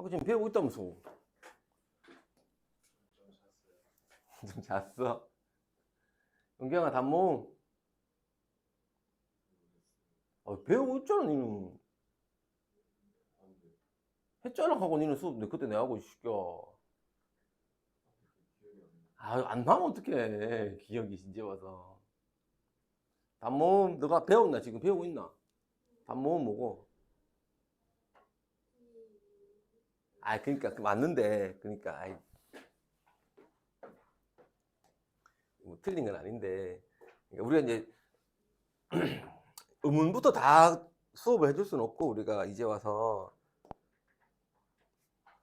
하고 지금 배우고 있다면서. 좀 잤어. 은경아, 단모음. 배우고 있잖아, 니는. 했잖아, 하고 니는 수업 그때 내가 하고 있을겨. 안 나면 어떡해. 기억이 이제 와서. 단모음, 너가 배웠나? 지금 배우고 있나? 단모음 뭐고? 그러니까 맞는데, 그러니까 뭐 틀린 건 아닌데, 그러니까 우리가 이제 음문부터 다 수업을 해줄 수는 없고, 우리가 이제 와서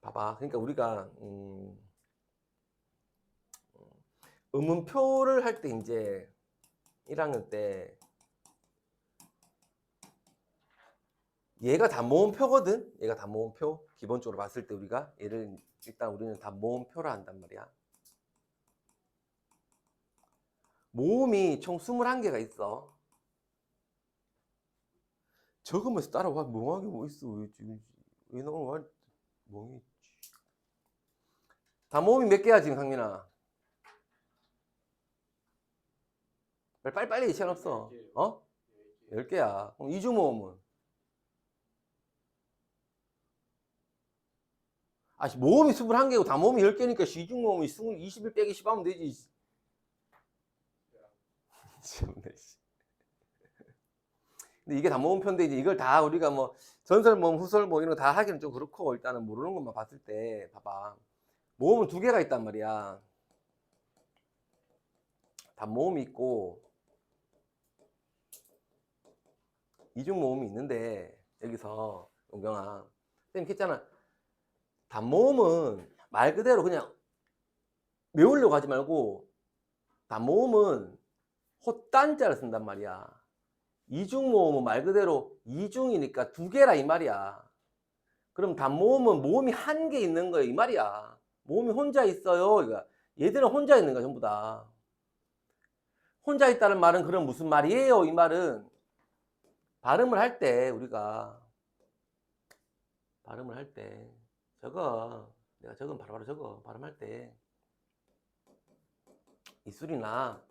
봐봐. 그러니까 우리가 음문표를 할 때 이제 1학년 때 얘가 단모음표거든. 얘가 단모음표. 기본적으로 봤을 때 우리가 얘를 일단 우리는 단모음표라 한단 말이야. 모음이 총 21개가 있어. 적으면서 따라와. 멍하게 뭐 있어. 왜 지금 왜 너무 멍이. 단모음이 몇 개야 지금 상민아? 빨리빨리 시간 없어. 10개야. 그럼 이중모음은? 모음이 21개고 단모음이 10개니까 이중모음이 21 빼기 10 하면 되지. 근데 이게 단모음표인데 이제 이걸 다 우리가 뭐 전설모음, 후설모음 이런 거 다 하기는 좀 그렇고 일단은 모르는 것만 봤을 때 봐봐. 모음은 2개가 있단 말이야. 단모음이 있고 이중모음이 있는데 여기서 용경아 선생님 했잖아. 단모음은 말 그대로 그냥 외우려고 하지 말고 단모음은 헛단자를 쓴단 말이야. 이중모음은 말 그대로 이중이니까 2개라 이 말이야. 그럼 단모음은 모음이 1개 있는 거야 이 말이야. 모음이 혼자 있어요. 그러니까 얘들은 혼자 있는 거야 전부 다. 혼자 있다는 말은 그럼 무슨 말이에요? 이 말은 발음을 할 때 우리가 발음을 할 때 내가 적으면 바로바로 적어. 발음할 때 입술이나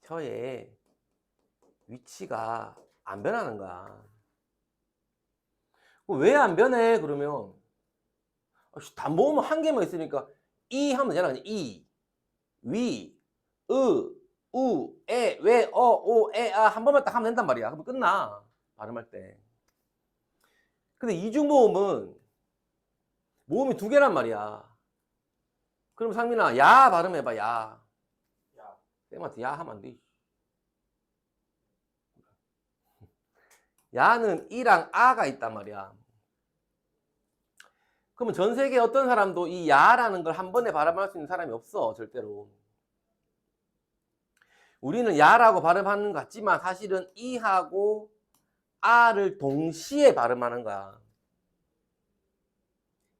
혀의 위치가 안 변하는 거야. 왜 안 변해? 그러면 단모음은 1개만 있으니까 이 하면 되잖아. 그냥 이, 위, 으, 우, 에, 왜, 오, 에, 한 번만 딱 하면 된단 말이야. 그러면 끝나. 발음할 때. 근데 이중모음은 모음이 2개란 말이야. 그럼 상민아, 야 발음해봐, 야. 쌤한테 야 하면 안 돼. 야는 이랑 아가 있단 말이야. 그러면 전 세계 어떤 사람도 이 야라는 걸 한 번에 발음할 수 있는 사람이 없어, 절대로. 우리는 야라고 발음하는 것 같지만 사실은 이하고 아를 동시에 발음하는 거야.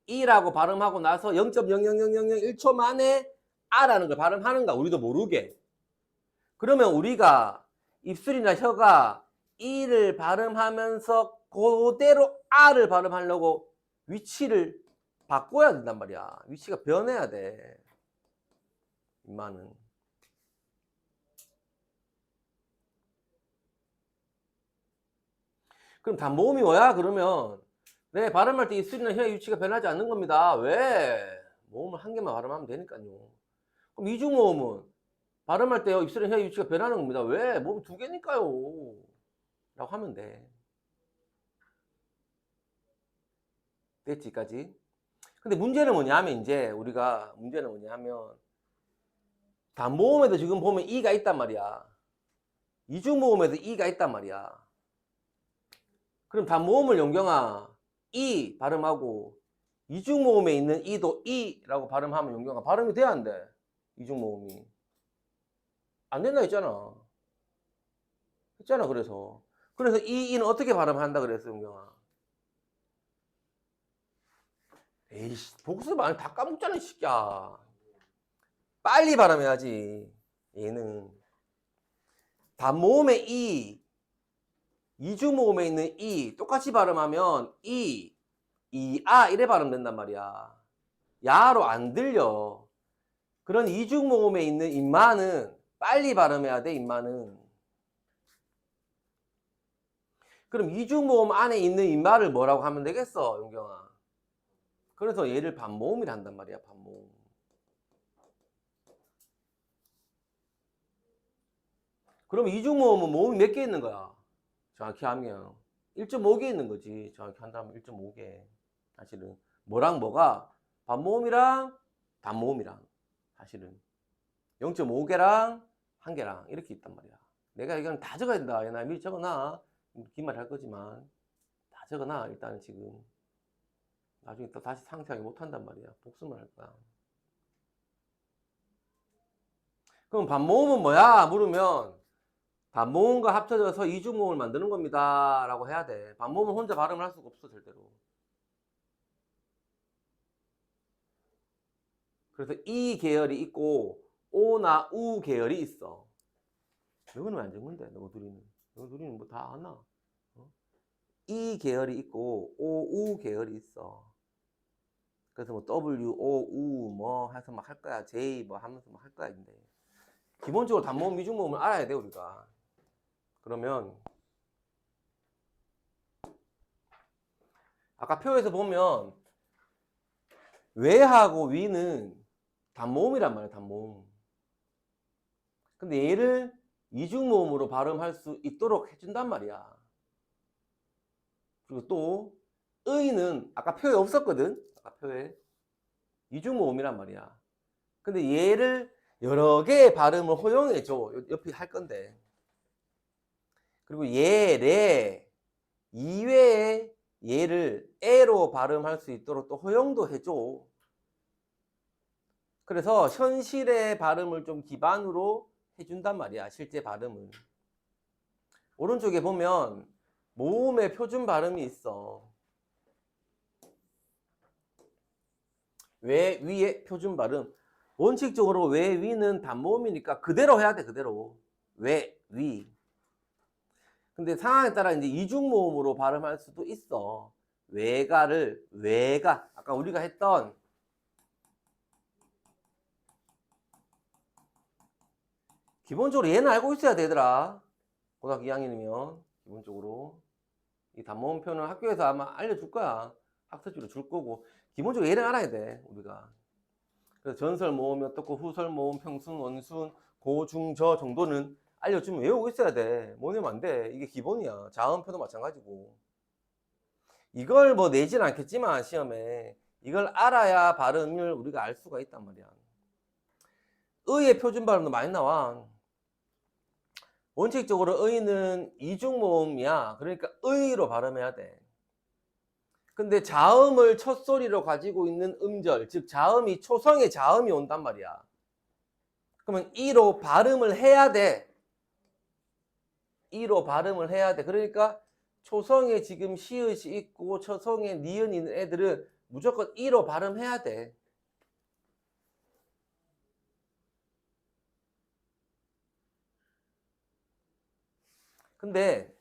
이라고 발음하고 나서 0.0000001초 만에 아라는 걸 발음하는 거야. 우리도 모르게. 그러면 우리가 입술이나 혀가 이를 발음하면서 그대로 아를 발음하려고 위치를 바꿔야 된단 말이야. 위치가 변해야 돼. 이마는. 그럼 단모음이 뭐야? 그러면 네, 발음할 때 입술이나 혀의 위치가 변하지 않는 겁니다. 왜? 모음을 1개만 발음하면 되니까요. 그럼 이중모음은 발음할 때 입술이나 혀의 위치가 변하는 겁니다. 왜? 모음이 2개니까요. 라고 하면 돼. 됐지까지? 근데 문제는 뭐냐면 이제 우리가 문제는 뭐냐면 단모음에도 지금 보면 이가 있단 말이야. 이중모음에도 이가 있단 말이야. 그럼 단모음을 용경아 이 발음하고 이중모음에 있는 이도 이라고 발음하면 용경아 발음이 돼야 안 돼? 이중모음이 안 된다 했잖아. 그래서 이는 어떻게 발음한다 그랬어 용경아? 에이씨 복습 안 다 까먹잖아 이 새끼야. 빨리 발음해야지. 얘는 단모음에 이중모음에 있는 이 똑같이 발음하면 이아 이래 발음된단 말이야. 야로 안 들려. 그런 이중 모음에 있는 임마는 빨리 발음해야 돼. 임마는. 그럼 이중 모음 안에 있는 임마를 뭐라고 하면 되겠어, 용경아? 그래서 얘를 반모음이라 한단 말이야. 반모음. 그럼 이중 모음은 모음이 몇 개 있는 거야? 정확히 하면 1.5개 있는 거지. 정확히 한다면 1.5개. 사실은 뭐랑 뭐가 반모음이랑 단모음이랑 사실은 0.5개랑 1개랑 이렇게 있단 말이야. 내가 이건 다 적어야 된다. 나 미리 적어놔. 기말 할 거지만 다 적어놔. 일단은 지금 나중에 또 다시 상세하게 못한단 말이야. 복습을 할 거야. 그럼 반모음은 뭐야? 물으면 반모음과 합쳐져서 이중모음을 만드는 겁니다 라고 해야 돼. 반모음은 혼자 발음을 할 수가 없어 절대로. 그래서 이 계열이 있고 오나 우 계열이 있어. 너는 왜 안 적는데? 너 둘이는 뭐 다 아나? 어? 이 계열이 있고 오, 우 계열이 있어. 그래서 뭐 W, O, U 뭐 해서 막 할 거야. J 뭐 하면서 막 할 거야. 근데 기본적으로 단모음, 이중모음을 알아야 돼 우리가. 그러면 아까 표에서 보면 외하고 위는 단모음이란 말이야. 단모음. 근데 얘를 이중모음으로 발음할 수 있도록 해준단 말이야. 그리고 또 의는 아까 표에 없었거든. 아까 표에 이중모음이란 말이야. 근데 얘를 여러 개의 발음을 허용해줘. 옆에 할 건데. 그리고 얘, 레 이외에 얘를 에로 발음할 수 있도록 또 허용도 해줘. 그래서 현실의 발음을 좀 기반으로 해준단 말이야. 실제 발음을. 오른쪽에 보면 모음의 표준 발음이 있어. 왜 위의 표준 발음. 원칙적으로 왜 위는 단모음이니까 그대로 해야 돼. 그대로. 왜 위. 근데 상황에 따라 이제 이중모음으로 발음할 수도 있어. 외가를 외가 아까 우리가 했던 기본적으로 얘는 알고 있어야 되더라. 고등학교 2학년이면 기본적으로 이 단모음 표는 학교에서 아마 알려줄 거야. 학습지로 줄 거고 기본적으로 얘는 알아야 돼 우리가. 그래서 전설 모음이 어떻고 후설 모음, 평순, 원순, 고, 중, 저 정도는 알려주면 외우고 있어야 돼. 못 외우면 안 돼. 이게 기본이야. 자음표도 마찬가지고. 이걸 뭐 내진 않겠지만 시험에 이걸 알아야 발음을 우리가 알 수가 있단 말이야. 의의 표준 발음도 많이 나와. 원칙적으로 의는 이중모음이야. 그러니까 의로 발음해야 돼. 근데 자음을 첫 소리로 가지고 있는 음절, 즉 자음이 초성의 자음이 온단 말이야. 그러면 이로 발음을 해야 돼. 이로 발음을 해야 돼. 그러니까 초성에 지금 시읒이 있고 초성에 니은이 있는 애들은 무조건 이로 발음해야 돼. 근데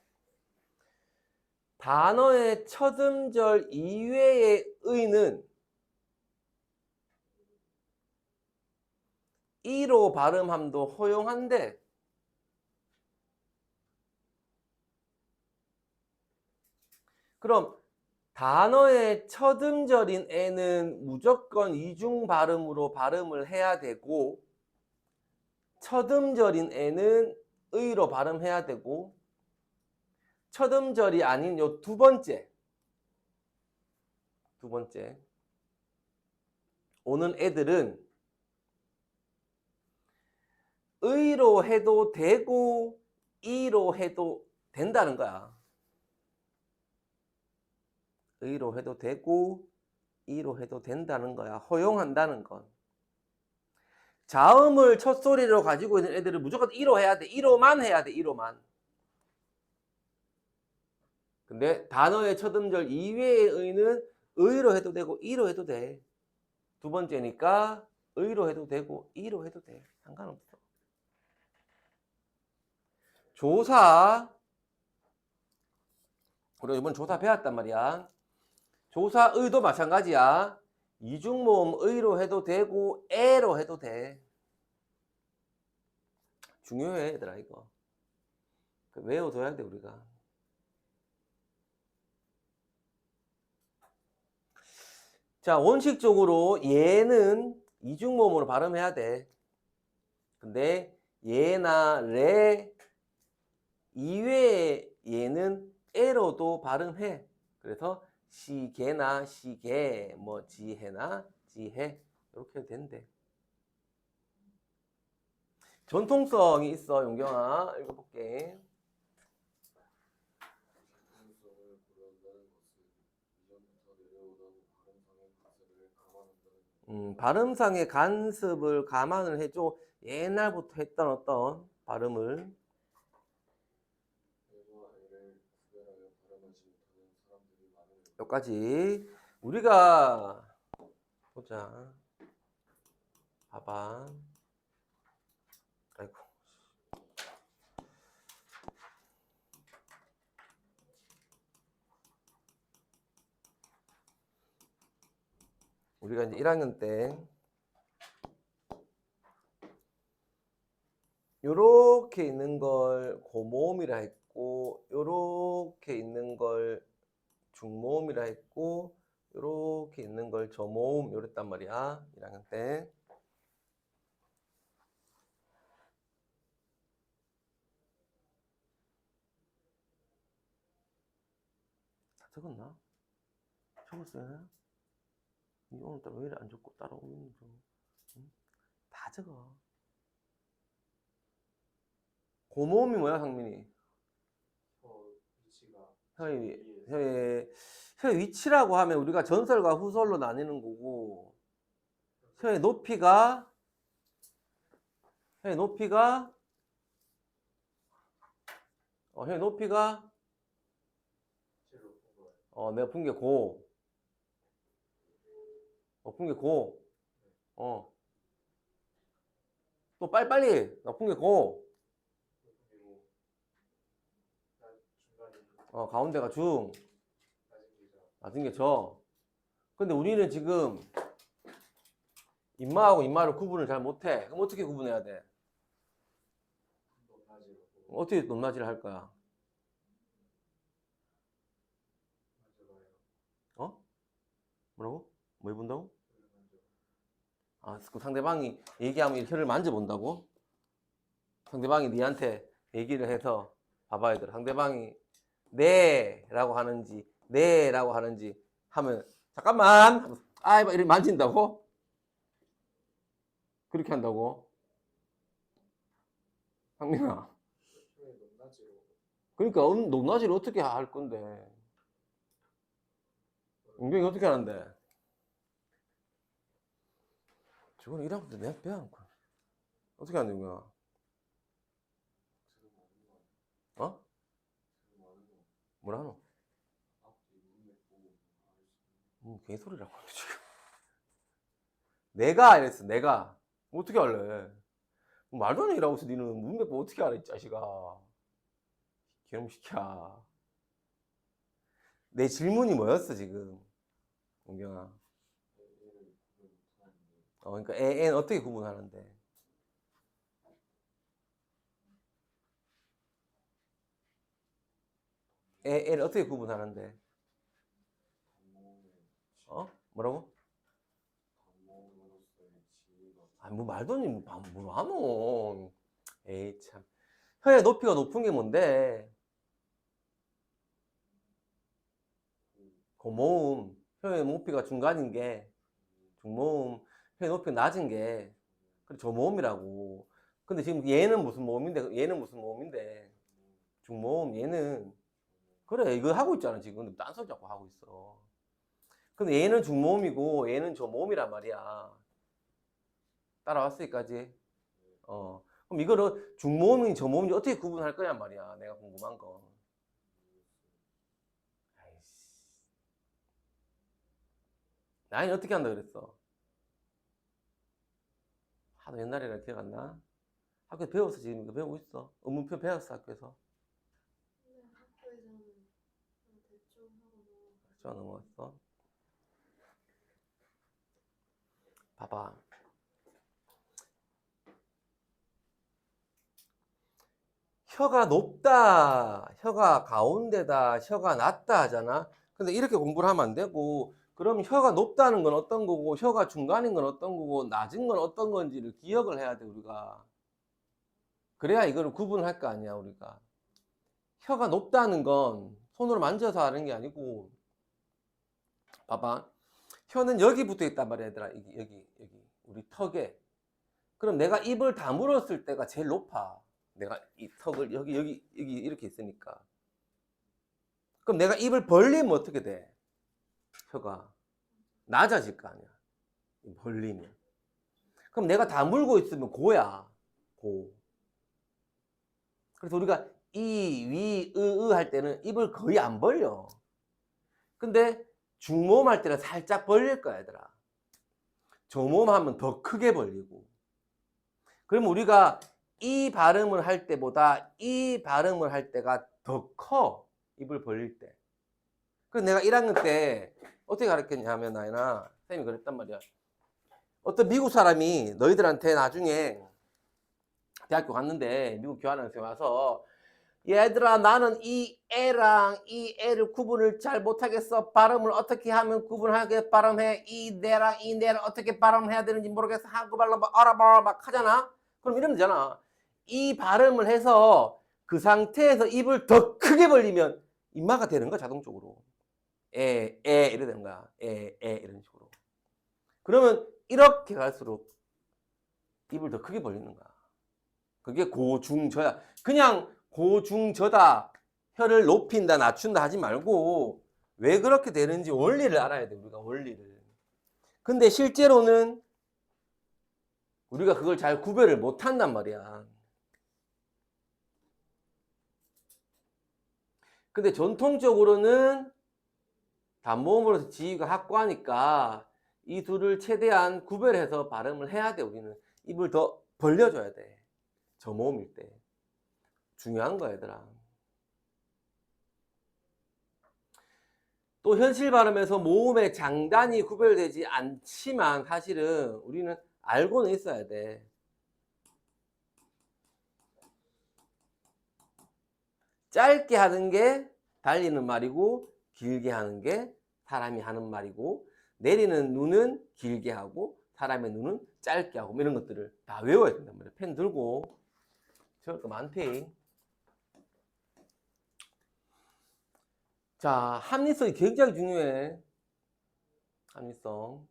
단어의 첫 음절 이외의 의는 이로 발음함도 허용한데 그럼 단어의 첫 음절인 애는 무조건 이중 발음으로 발음을 해야 되고 첫 음절인 애는 의로 발음해야 되고 첫 음절이 아닌 요 두 번째 오는 애들은 의로 해도 되고 이로 해도 된다는 거야. 의로 해도 되고 이로 해도 된다는 거야. 허용한다는 건. 자음을 첫 소리로 가지고 있는 애들은 무조건 이로 해야 돼. 이로만 해야 돼. 이로만. 근데 단어의 첫 음절 이외의 의는 의로 해도 되고 이로 해도 돼. 두 번째니까 의로 해도 되고 이로 해도 돼. 상관없어. 조사. 우리가 이번 조사 배웠단 말이야. 조사의도 마찬가지야. 이중모음 의로 해도 되고 에로 해도 돼. 중요해 얘들아 이거. 외워둬야 돼 우리가. 자, 원칙적으로 얘는 이중모음으로 발음해야 돼. 근데 얘나 레 이외에 얘는 에로도 발음해. 그래서 시개나 시개, 뭐 지혜나 지혜 이렇게 해도 된대. 전통성이 있어, 용경아. 읽어볼게. 발음상의 간섭을 감안을 해줘. 옛날부터 했던 어떤 발음을. 여기까지. 우리가 보자. 봐봐. 아이고. 우리가 이제 1학년 때 요렇게 있는 걸 고모음이라 했고 요렇게 있는 걸 중모음이라 했고 요렇게 있는 걸 저모음 요랬단 말이야. 1학년 때. 다 적었나? 적었어요? 오늘따라 왜 이래 안 적고 따라오는 거? 응? 다 적어. 고모음이 뭐야, 상민이? 혀의 위치라고 하면 우리가 전설과 후설로 나뉘는 거고, 혀의 높이가 혀의 높이가 내가 푼 게 고. 푼 게 고. 또 빨리빨리. 나 푼 게 고. 가운데가 중. 낮은 게 저. 근데 우리는 지금 임마하고 임마를 구분을 잘 못해. 그럼 어떻게 구분해야 돼? 어떻게 높낮이를 할 거야? 뭐라고? 뭐 해본다고? 그 상대방이 얘기하면 이 혀를 만져본다고? 상대방이 니한테 얘기를 해서 봐봐 얘들아. 상대방이 네 라고 하는지 네 라고 하는지 하면 잠깐만 이렇게 만진다고? 그렇게 한다고? 상민아, 그러니까 높낮이를 어떻게 할 건데? 은경이 어떻게 하는데? 저거는 1학년 때 내가 배워놓은 거야. 어떻게 하는데 은경아? 뭐라노? 개소리라고 하네 지금. 내가 이랬어. 내가 어떻게 할래? 말도 안 되는 일하고 있어. 니는 문맥 어떻게 알아 이 자식아. 개놈시켜. 내 질문이 뭐였어 지금 은경아? 그러니까 애는 어떻게 구분하는데? 애를 어떻게 구분하는데? 뭐라고? 뭐 말도 안 되는 뭐 하노? 에이 참. 혀의 높이가 높은 게 뭔데? 고모음. 혀의 높이가 중간인 게 중모음. 혀의 높이가 낮은 게 그래 저모음이라고. 근데 지금 얘는 무슨 모음인데? 얘는 무슨 모음인데? 중모음. 얘는 그래 이거 하고 있잖아 지금. 근데 딴소리 자꾸 하고 있어. 근데 얘는 중모음이고 얘는 저모음이란 말이야. 따라왔어 여기까지? 그럼 이거를 중모음인지 저모음인지 어떻게 구분할 거냔 말이야. 내가 궁금한 거. 아이씨. 나는 어떻게 한다 그랬어? 하도 옛날이라 기억 안 나? 학교에서 배웠어 지금. 이거 배우고 있어. 의문표 배웠어 학교에서. 학교에서는 대충 하고 저 넘어갔어. 봐봐. 혀가 높다, 혀가 가운데다, 혀가 낮다 하잖아. 근데 이렇게 공부를 하면 안 되고, 그럼 혀가 높다는 건 어떤 거고, 혀가 중간인 건 어떤 거고, 낮은 건 어떤 건지를 기억을 해야 돼, 우리가. 그래야 이거를 구분할 거 아니야, 우리가. 혀가 높다는 건 손으로 만져서 하는 게 아니고, 봐봐. 혀는 여기 붙어 있단 말이야, 얘들아. 여기. 우리 턱에. 그럼 내가 입을 다물었을 때가 제일 높아. 내가 이 턱을 여기 이렇게 있으니까. 그럼 내가 입을 벌리면 어떻게 돼? 혀가 낮아질 거 아니야. 벌리면. 그럼 내가 다물고 있으면 고야. 고. 그래서 우리가 이, 위, 할 때는 입을 거의 안 벌려. 근데 중모음 할 때는 살짝 벌릴 거야, 얘들아. 저모음 하면 더 크게 벌리고. 그럼 우리가 이 발음을 할 때보다 이 발음을 할 때가 더 커. 입을 벌릴 때. 그래서 내가 1학년 때 어떻게 가르쳤냐면, 나연아, 선생님이 그랬단 말이야. 어떤 미국 사람이 너희들한테 나중에 대학교 갔는데 미국 교환학생 선생님이 와서, 얘들아, 나는 이 애랑 이 애를 구분을 잘 못하겠어. 발음을 어떻게 하면 구분하게 발음해. 이 내랑 이 내를 어떻게 발음해야 되는지 모르겠어. 한국말로 막 알아봐 막 하잖아. 그럼 이러면 되잖아. 이 발음을 해서 그 상태에서 입을 더 크게 벌리면 입마가 되는 거야, 자동적으로. 이래 되는 거야. 이런 식으로. 그러면 이렇게 갈수록 입을 더 크게 벌리는 거야. 그게 고중저야. 그냥 고중저다, 혀를 높인다 낮춘다 하지 말고 왜 그렇게 되는지 원리를 알아야 돼, 우리가. 원리를. 근데 실제로는 우리가 그걸 잘 구별을 못 한단 말이야. 근데 전통적으로는 단모음으로서 지위가 확고하니까 이 둘을 최대한 구별해서 발음을 해야 돼. 우리는 입을 더 벌려줘야 돼, 저모음일 때. 중요한 거야, 얘들아. 또 현실 발음에서 모음의 장단이 구별되지 않지만 사실은 우리는 알고는 있어야 돼. 짧게 하는 게 달리는 말이고, 길게 하는 게 사람이 하는 말이고, 내리는 눈은 길게 하고 사람의 눈은 짧게 하고, 이런 것들을 다 외워야 된단 말이야. 펜 들고. 저럴 거 많대. 자, 합리성이 굉장히 중요해. 합리성.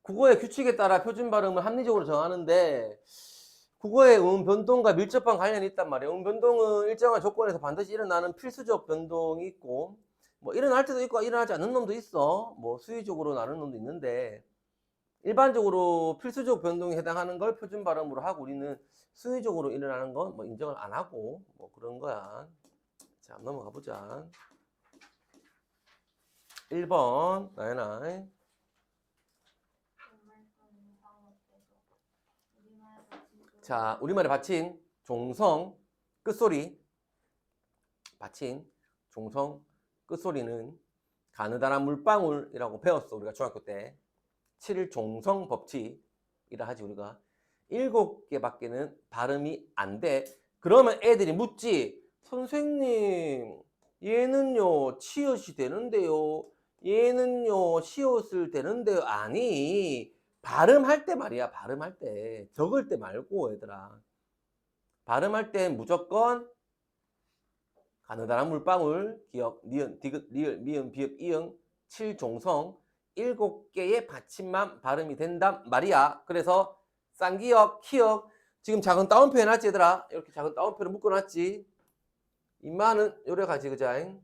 국어의 규칙에 따라 표준 발음을 합리적으로 정하는데, 국어의 음 변동과 밀접한 관련이 있단 말이에요. 음 변동은 일정한 조건에서 반드시 일어나는 필수적 변동이 있고, 뭐 일어날 때도 있고 일어나지 않는 놈도 있어. 뭐 수의적으로 나는 놈도 있는데, 일반적으로 필수적 변동에 해당하는 걸 표준 발음으로 하고, 우리는 수의적으로 일어나는 건 뭐 인정을 안 하고 뭐 그런 거야. 자, 넘어가 보자. 1번 나연아. 자, 우리말의 받침 종성 끝소리. 받침 종성 끝소리는 가느다란 물방울이라고 배웠어, 우리가 중학교 때. 7일 종성 법칙이라 하지. 우리가 7개밖에는 발음이 안 돼. 그러면 애들이 묻지, 선생님 얘는요 치읓이 되는데요, 얘는요 시옷을 되는데요. 아니, 발음할 때 말이야. 발음할 때, 적을 때 말고, 얘들아. 발음할 때 무조건 가느다란 물방울, 기억, 니은, 디귿, 리을, 미음, 비읍, 이응, 7종성 7개의 받침만 발음이 된단 말이야. 그래서 쌍기역, 키역, 지금 작은 따옴표 해놨지, 얘들아. 이렇게 작은 따옴표를 묶어놨지. 이마는 요래 가지, 그자잉.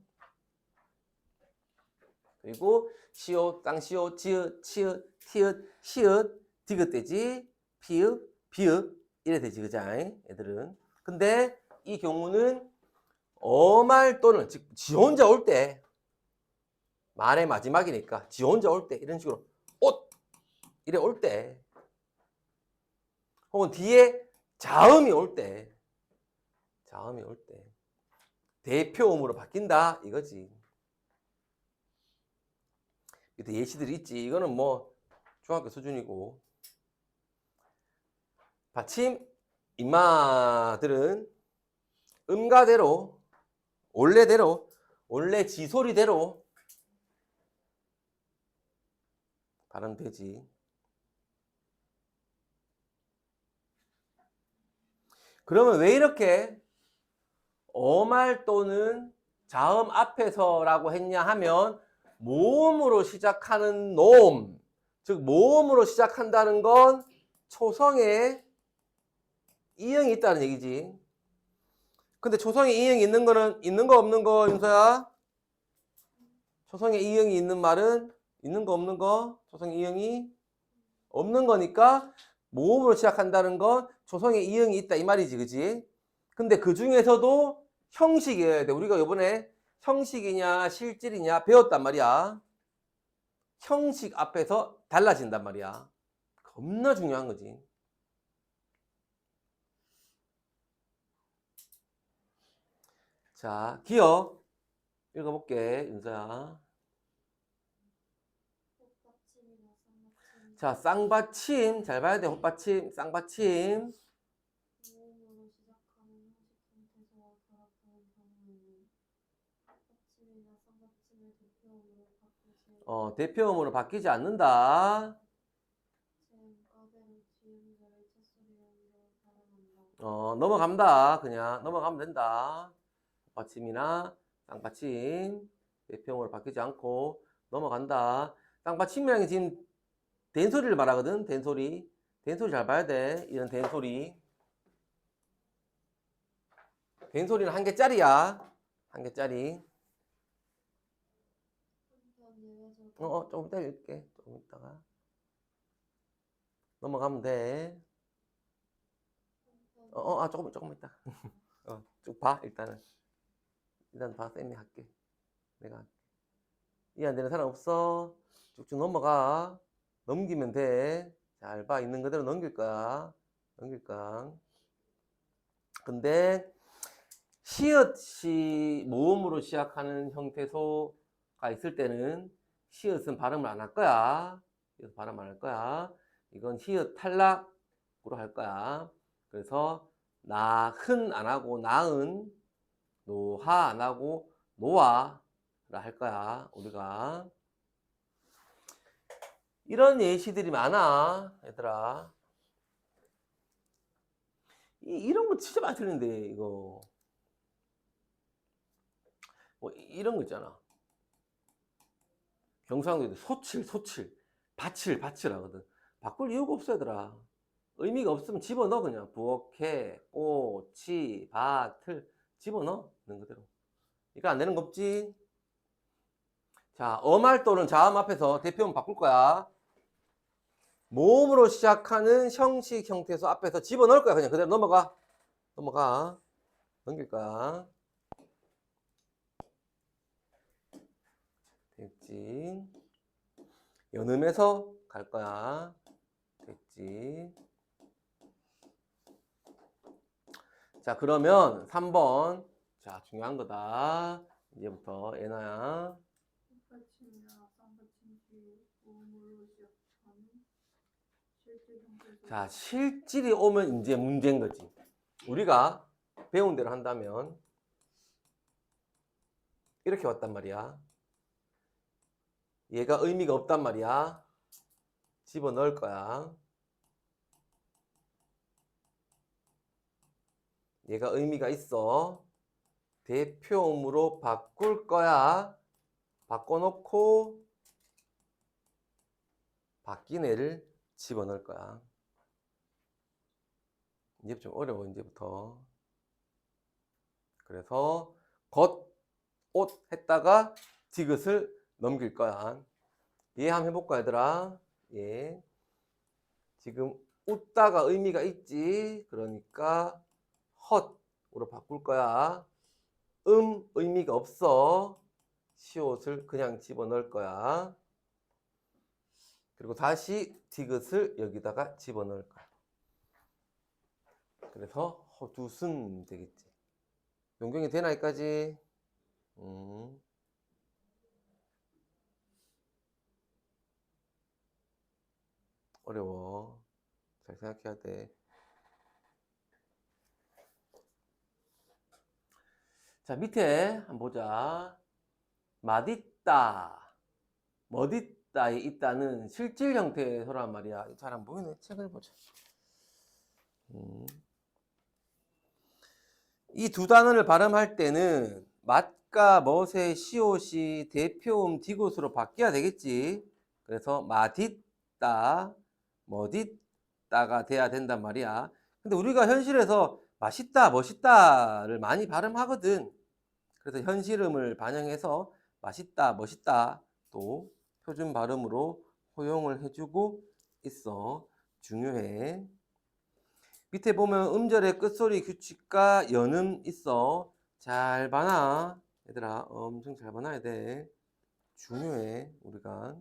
그리고 시옷, 쌍시옷, 지읒, 치읒, 티읒, 시읒, 디귿되지, 피읒, 비읒, 이래 되지, 그자잉, 애들은. 근데 이 경우는 어말 또는 즉 지 혼자 올 때, 말의 마지막이니까 지 혼자 올 때 이런 식으로 옷 이래 올 때, 혹은 뒤에 자음이 올 때, 자음이 올 때 대표음으로 바뀐다 이거지. 이때 예시들이 있지. 이거는 뭐 중학교 수준이고. 받침 인마들은 음가대로 원래대로 원래 지소리대로 발음되지. 그러면 왜 이렇게 어말 또는 자음 앞에서라고 했냐 하면 모음으로 시작하는 노음, 즉 모음으로 시작한다는 건 초성에 이응이 있다는 얘기지. 근데 초성에 이응이 있는 거는 있는 거 없는 거 윤서야? 초성에 이응이 있는 말은 있는 거 없는 거? 초성에 이응이 없는 거니까 모음으로 시작한다는 건 초성에 이응이 있다 이 말이지, 그지? 근데 그 중에서도 형식이어야 돼. 우리가 이번에 형식이냐 실질이냐 배웠단 말이야. 형식 앞에서 달라진단 말이야. 겁나 중요한 거지. 자, 기억 읽어볼게, 윤서야. 자, 쌍받침 잘 봐야 돼. 헛받침, 쌍받침. 모음으로 시작하는 형식 형태소와 결합하는 경우에는 받침이나 쌍받침을 대표음으로 바꾸지 대표음으로 바뀌지 않는다. 제음가대로 뒤음절의 첫소리음으로 발음한다. 넘어간다. 그냥 넘어가면 된다. 받침이나 쌍받침 대표음으로 바뀌지 않고 넘어간다. 쌍받침이라는 게 지금 된소리를 말하거든. 된소리. 된소리 잘 봐야 돼. 이런 된소리. 된소리는 한 개짜리야. 한 개짜리. 한편 예외적으로 조금 이따 읽게. 조금 이따가. 넘어가면 돼. 조금 이따. 쭉 봐, 일단은. 일단 봐, 쌤이 할게. 내가 할게. 이해 안 되는 사람 없어? 쭉쭉 넘어가. 넘기면 돼. 잘 봐. 있는 그대로 넘길 거야. 넘길 거야. 근데, 시읒이 모음으로 시작하는 형태소가 있을 때는 시읒은 발음을 안 할 거야. 시읒 발음 안 할 거야. 이건 시읒 탈락으로 할 거야. 그래서 나흔 안 하고 나은, 노하 안 하고 노아라 할 거야. 우리가 이런 예시들이 많아, 얘들아. 이런 거 진짜 많이 틀린데 이거. 뭐 이런 거 있잖아. 경상도에도 소칠, 밭을 하거든. 바꿀 이유가 없어, 얘들아. 의미가 없으면 집어넣어, 그냥. 부엌에, 꽃이, 밭을 집어넣어. 있는 그대로. 이거 안 되는 거 없지? 자, 어말 또는 자음 앞에서 대표음 바꿀 거야. 모음으로 시작하는 형식, 형태소 앞에서 집어넣을 거야. 그냥 그대로 넘어가. 넘어가. 넘길 거야. 됐지? 연음에서 갈 거야. 됐지? 자, 그러면 3번. 자, 중요한 거다. 이제부터 애나야. 헛받침이나 쌍받침 뒤 모음으로 시작하는 실질 형태소 자, 실질이 오면 이제 문제인 거지. 우리가 배운 대로 한다면 이렇게 왔단 말이야. 얘가 의미가 없단 말이야. 집어넣을 거야. 얘가 의미가 있어. 대표음으로 바꿀 거야. 바꿔놓고 바뀐 애를 집어넣을 거야. 이제 좀 어려워, 이제부터. 그래서 겉, 옷 했다가 디귿을 넘길 거야. 이해 한번 해볼까, 얘들아? 예. 지금 웃다가 의미가 있지. 그러니까 헛으로 바꿀 거야. 의미가 없어. 시옷을 그냥 집어넣을 거야. 그리고 다시 디귿을 여기다가 집어넣을 거야. 그래서 허두순 되겠지. 용경이 되나 여기까지? 어려워. 잘 생각해야 돼. 자, 밑에 한번 보자. 맛있다, 멋있다에 있다는 실질 형태의 소란 말이야. 잘 안 보이네. 책을 보자. 이 두 단어를 발음할 때는 맛과 멋의 시옷이 대표음 디귿으로 바뀌어야 되겠지. 그래서 맛있다, 멋있다가 돼야 된단 말이야. 근데 우리가 현실에서 맛있다, 멋있다를 많이 발음하거든. 그래서 현실음을 반영해서 맛있다, 멋있다 또 표준 발음으로 허용을 해주고 있어. 중요해. 밑에 보면 음절의 끝소리 규칙과 연음 있어. 잘 봐놔. 얘들아, 엄청 잘 봐놔야 돼. 중요해, 우리가.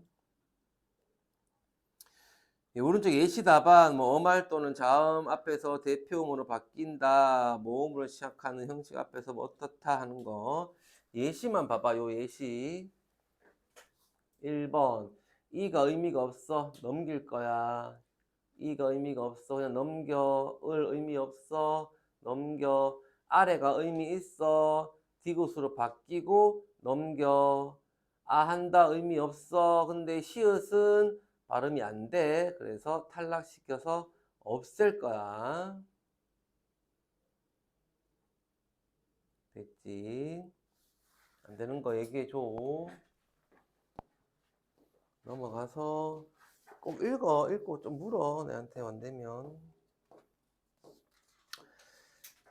오른쪽 예시 답안, 뭐 어말 또는 자음 앞에서 대표음으로 바뀐다. 모음으로 시작하는 형식 앞에서 뭐 어떻다 하는 거. 예시만 봐봐, 요 예시. 1번. 이가 의미가 없어. 넘길 거야. 이가 의미가 없어. 그냥 넘겨. 을 의미 없어. 넘겨. 아래가 의미 있어. 디귿으로 바뀌고 넘겨. 아 한다 의미 없어. 근데 시읒은 발음이 안 돼. 그래서 탈락시켜서 없앨 거야. 됐지? 안 되는 거 얘기해 줘. 넘어가서 꼭 읽어. 읽고 좀 물어. 내한테 원되면.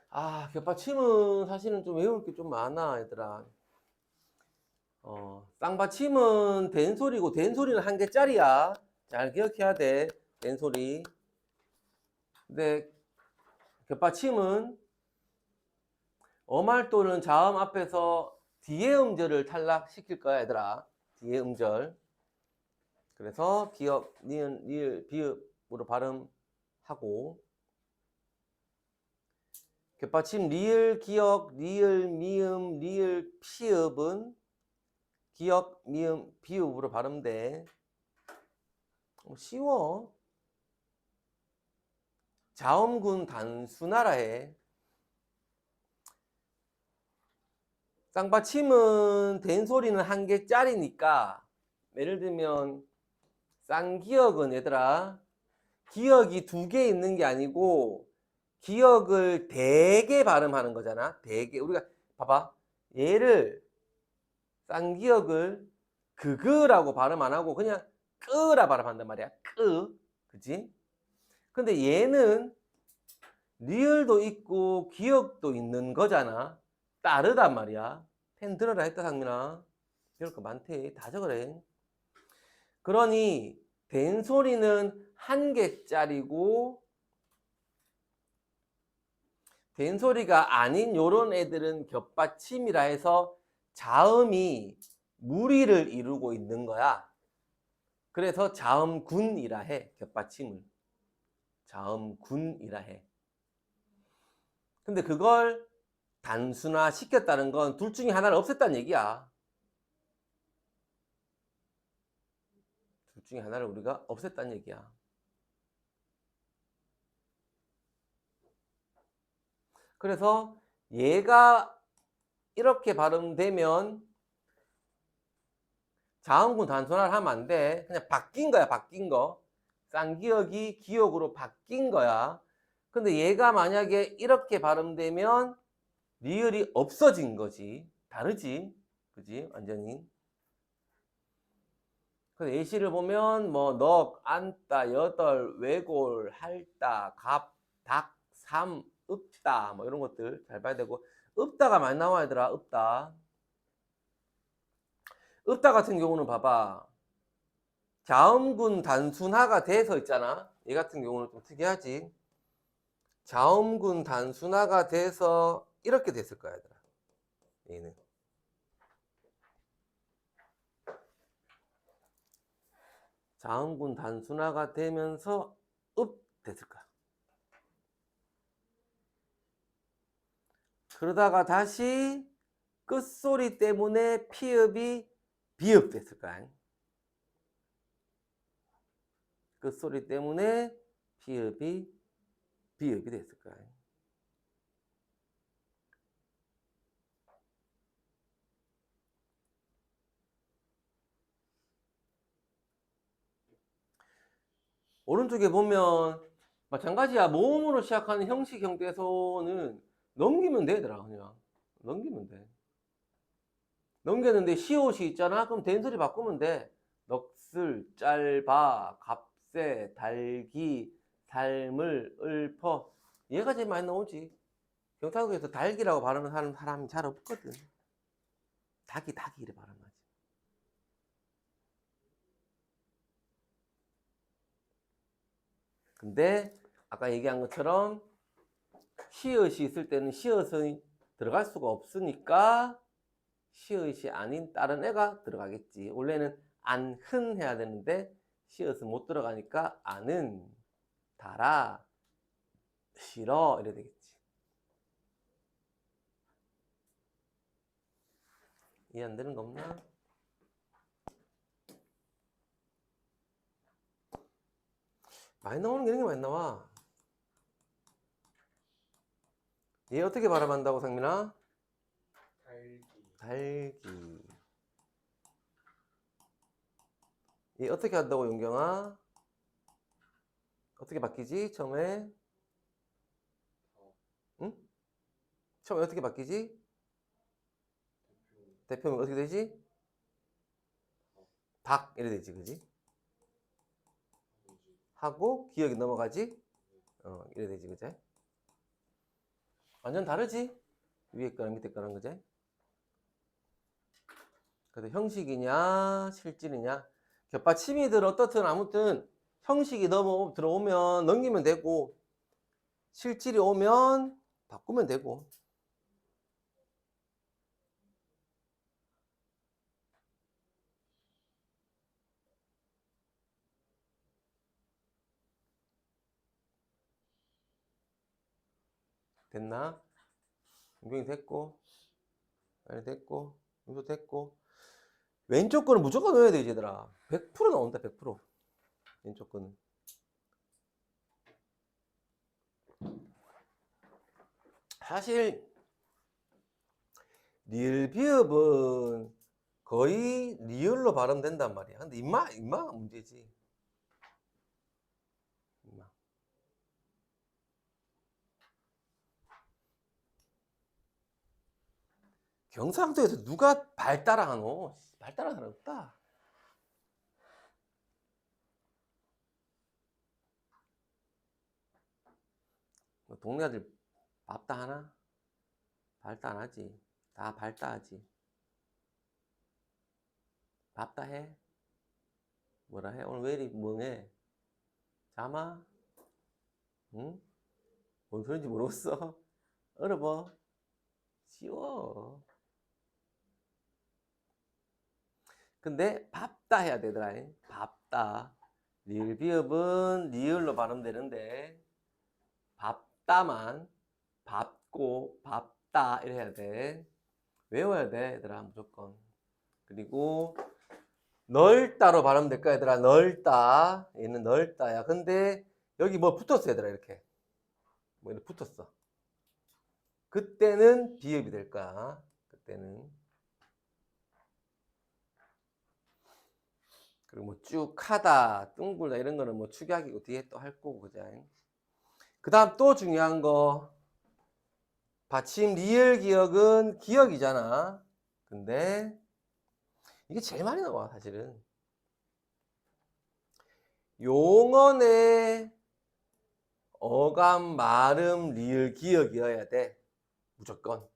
아, 겹받침은 사실은 좀 외울 게 좀 많아, 얘들아. 쌍받침은 된소리고, 된소리는 한 개짜리야. 잘 기억해야 돼, 된소리. 근데 겹받침은 어말 또는 자음 앞에서 뒤에 음절을 탈락시킬 거야, 얘들아. 뒤에 음절. 그래서 기역, 니은, 리을, 비읍으로 발음하고, 겹받침 리을, 기역, 리을, 미음, 리을, 피읍은 기역, 미음, 비읍으로 발음돼. 쉬워. 자음군 단순하라 해. 쌍받침은 된소리는 한 개짜리니까 예를 들면 쌍기역은 얘들아 기역이 두 개 있는 게 아니고 기역을 대개 발음하는 거잖아. 대개. 우리가 봐봐. 얘를 쌍기역을 그거라고 발음 안 하고 그냥 끄라 발음한단 말이야. 끄. 그치? 근데 얘는 리을도 있고 기역도 있는 거잖아. 다르단 말이야. 펜 들어라 했다 상민아. 이럴 거 많대. 다 적으래. 그러니 된소리는 한 개짜리고 된소리가 아닌 요런 애들은 겹받침이라 해서 자음이 무리를 이루고 있는 거야. 그래서 자음군이라 해. 겹받침을. 자음군이라 해. 근데 그걸 단순화 시켰다는 건 둘 중에 하나를 없앴다는 얘기야. 둘 중에 하나를 우리가 없앴다는 얘기야. 그래서 얘가 이렇게 발음되면 자음군 단순화를 하면 안 돼. 그냥 바뀐 거야, 바뀐 거. 쌍기역이 기역으로 바뀐 거야. 근데 얘가 만약에 이렇게 발음되면 리을이 없어진 거지. 다르지. 그지? 완전히. 그래서 예시를 보면 뭐 넉, 안따, 여덟, 외골, 할따, 갑, 닭, 삼, 읍다 뭐 이런 것들 잘 봐야 되고 읍다가 많이 나와야 되더라. 읍다. 읍다 같은 경우는 봐봐. 자음군 단순화가 돼서 있잖아. 얘 같은 경우는 좀 특이하지. 자음군 단순화가 돼서 이렇게 됐을 거야, 얘들아. 얘는. 자음군 단순화가 되면서 읍 됐을 거야. 그러다가 다시 끝소리 때문에 피읍이 비읍 됐을 거야. 끝소리 때문에 비읍이 됐을 거야. 오른쪽에 보면 마찬가지야. 모음으로 시작하는 형식 형태에서는 넘기면 되더라. 그냥 넘기면 돼. 넘겼는데 시옷이 있잖아. 그럼 된소리 바꾸면 돼. 넋을, 짧아, 값세, 달기, 삶을, 읊어. 얘가 제일 많이 나오지. 경상도에서 달기라고 발음하는 사람이 잘 없거든. 닭이 이래 발음하지. 근데 아까 얘기한 것처럼 시옷이 있을 때는 시옷이 들어갈 수가 없으니까 시옷이 아닌 다른 애가 들어가겠지. 원래는 안흔 해야 되는데 시옷은 못 들어가니까 안은, 달아, 싫어 이래 되겠지. 이해 안 되는 거 없나? 많이 나오는 게 이런 게 많이 나와. 얘 어떻게 발음한다고 상민아? 달기. 얘 어떻게 한다고 용경아? 어떻게 바뀌지? 처음에? 응? 처음에 어떻게 바뀌지? 대표는 어떻게 되지? 닭 이래 되지, 그지? 하고 기억이 넘어가지? 이래 되지, 그지? 완전 다르지? 위에 거랑 밑에 거랑, 그지? 그래서 형식이냐 실질이냐 겹받침이든 어떻든 아무튼 형식이 들어오면 넘기면 되고 실질이 오면 바꾸면 되고. 됐나? 용경이 됐고, 아니 됐고, 이거 됐고. 왼쪽 거는 무조건 넣어야 돼, 얘들아. 100% 나온다, 100%. 왼쪽 거는. 사실 리을 비읍은 거의 리을로 발음된단 말이야. 근데 임마가 문제지. 임마. 경상도에서 누가 발 따라하노? 발 따라하는 사람 없다. 뭐 동네 아들 밥 따 하나? 발 따 안 하지. 다 발 따하지. 밥 따 해? 뭐라 해? 오늘 왜 이리 멍해? 자마? 응? 뭔 소린지 모르겠어? 얼어버? 쉬워. 근데 밥다 해야 되더라. 밥다. 리을 비읍은 리을로 발음되는데 밥다만 밥고 밥다 이래 해야 돼. 외워야 돼, 얘들아, 무조건. 그리고 넓다로 발음될 거야, 얘들아. 넓다. 얘는 넓다야. 근데 여기 뭐 붙었어, 얘들아. 이렇게 뭐 이렇게 붙었어. 그때는 비읍이 될 거야. 그때는. 그리고 뭐 쭉 하다, 둥글다 이런 거는 뭐 축약이고 뒤에 또 할 거고, 그자. 그 다음 또 중요한 거. 받침 리을 기억은 기억이잖아. 근데 이게 제일 많이 나와, 사실은. 용언의 어감, 말음, 리을, 기억이어야 돼. 무조건.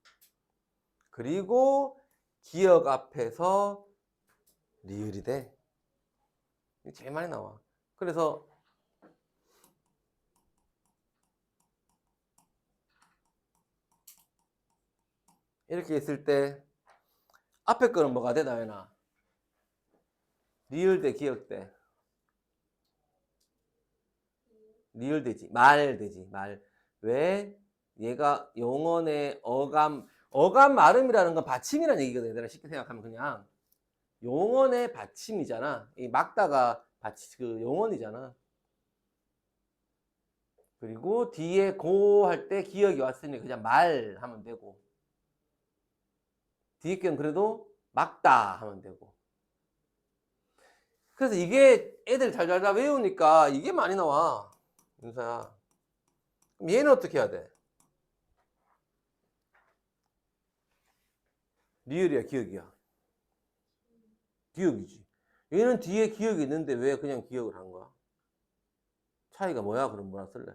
그리고 기억 앞에서 리을이 돼. 이게 제일 많이 나와. 그래서 이렇게 있을 때 앞에 거는 뭐가 돼, 나연아? 리을 대 기억 대. 리을 되지. 말 되지. 말. 왜? 얘가 용언의 어감 말음이라는 건 받침이라는 얘기거든. 얘들아, 쉽게 생각하면 그냥 용언의 받침이잖아. 이 막다가 그 용언이잖아. 그리고 뒤에 고 할 때 기억이 왔으니 그냥 말 하면 되고, 뒤에 건 그래도 막다 하면 되고. 그래서 이게 애들 잘 외우니까 이게 많이 나와. 윤서야. 그럼 얘는 어떻게 해야 돼? 리을이야, 기억이야? 기억이지. 얘는 뒤에 기억이 있는데 왜 그냥 기억을 한 거야? 차이가 뭐야? 그럼 뭐라 쓸래?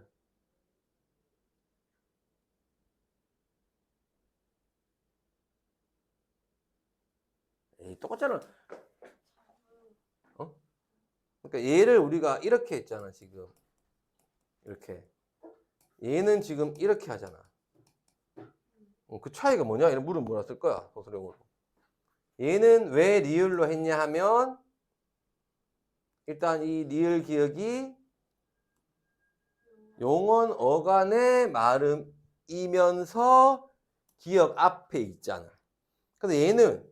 에이, 똑같잖아. 어? 그러니까 얘를 우리가 이렇게 했잖아, 지금. 이렇게. 얘는 지금 이렇게 하잖아. 그 차이가 뭐냐? 이런 물은 뭐라 쓸 거야? 도서령으로. 얘는 왜 리을로 했냐 하면, 일단 이 리을 기억이 용언 어간의 말음이면서 기억 앞에 있잖아. 근데 얘는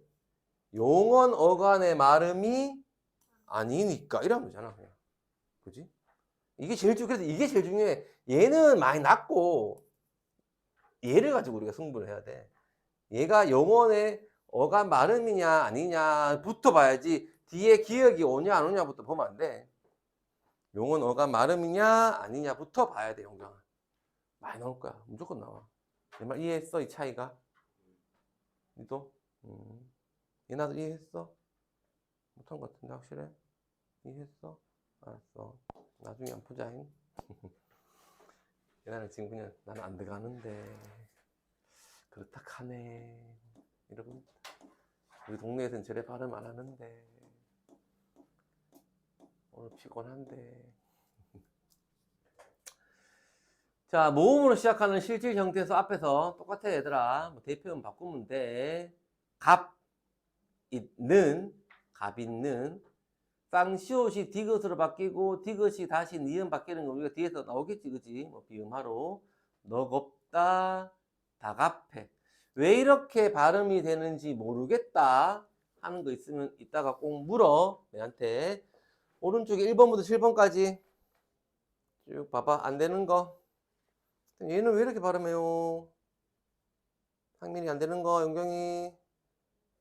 용언 어간의 말음이 아니니까 이러면 되잖아, 그냥. 그지? 그래서 이게 제일 중요해. 얘는 많이 낮고, 얘를 가지고 우리가 승부를 해야 돼. 얘가 용언의 어간 말음이냐 아니냐부터 봐야지, 뒤에 기억이 오냐 안 오냐부터 보면 안 돼. 용언 어간 말음이냐 아니냐부터 봐야 돼, 용경아. 많이 나올 거야. 무조건 나와. 내 말 이해했어? 이 차이가? 니도? 얘나도 이해했어? 못한 것 같은데, 확실해? 이해했어? 알았어. 나중에 안 보자잉. 얘나는 지금 그냥 나는 안 들어가는데 그렇다 하네. 여러분, 우리 동네에서는 저래 발음 안 하는데 오늘 피곤한데. 자, 모음으로 시작하는 실질 형태에서 앞에서 똑같아, 얘들아. 뭐 대표음 바꾸면 돼. 갑 있는, 쌍시옷이 디귿으로 바뀌고 디귿이 다시 니은 바뀌는 거 우리가 뒤에서 나오겠지, 그지? 뭐 비음하로 너겁다, 다갑해. 왜 이렇게 발음이 되는지 모르겠다 하는 거 있으면 이따가 꼭 물어, 내한테. 오른쪽에 1번부터 7번까지 쭉 봐봐. 안 되는 거. 얘는 왜 이렇게 발음해요? 상민이 안 되는 거, 용경이,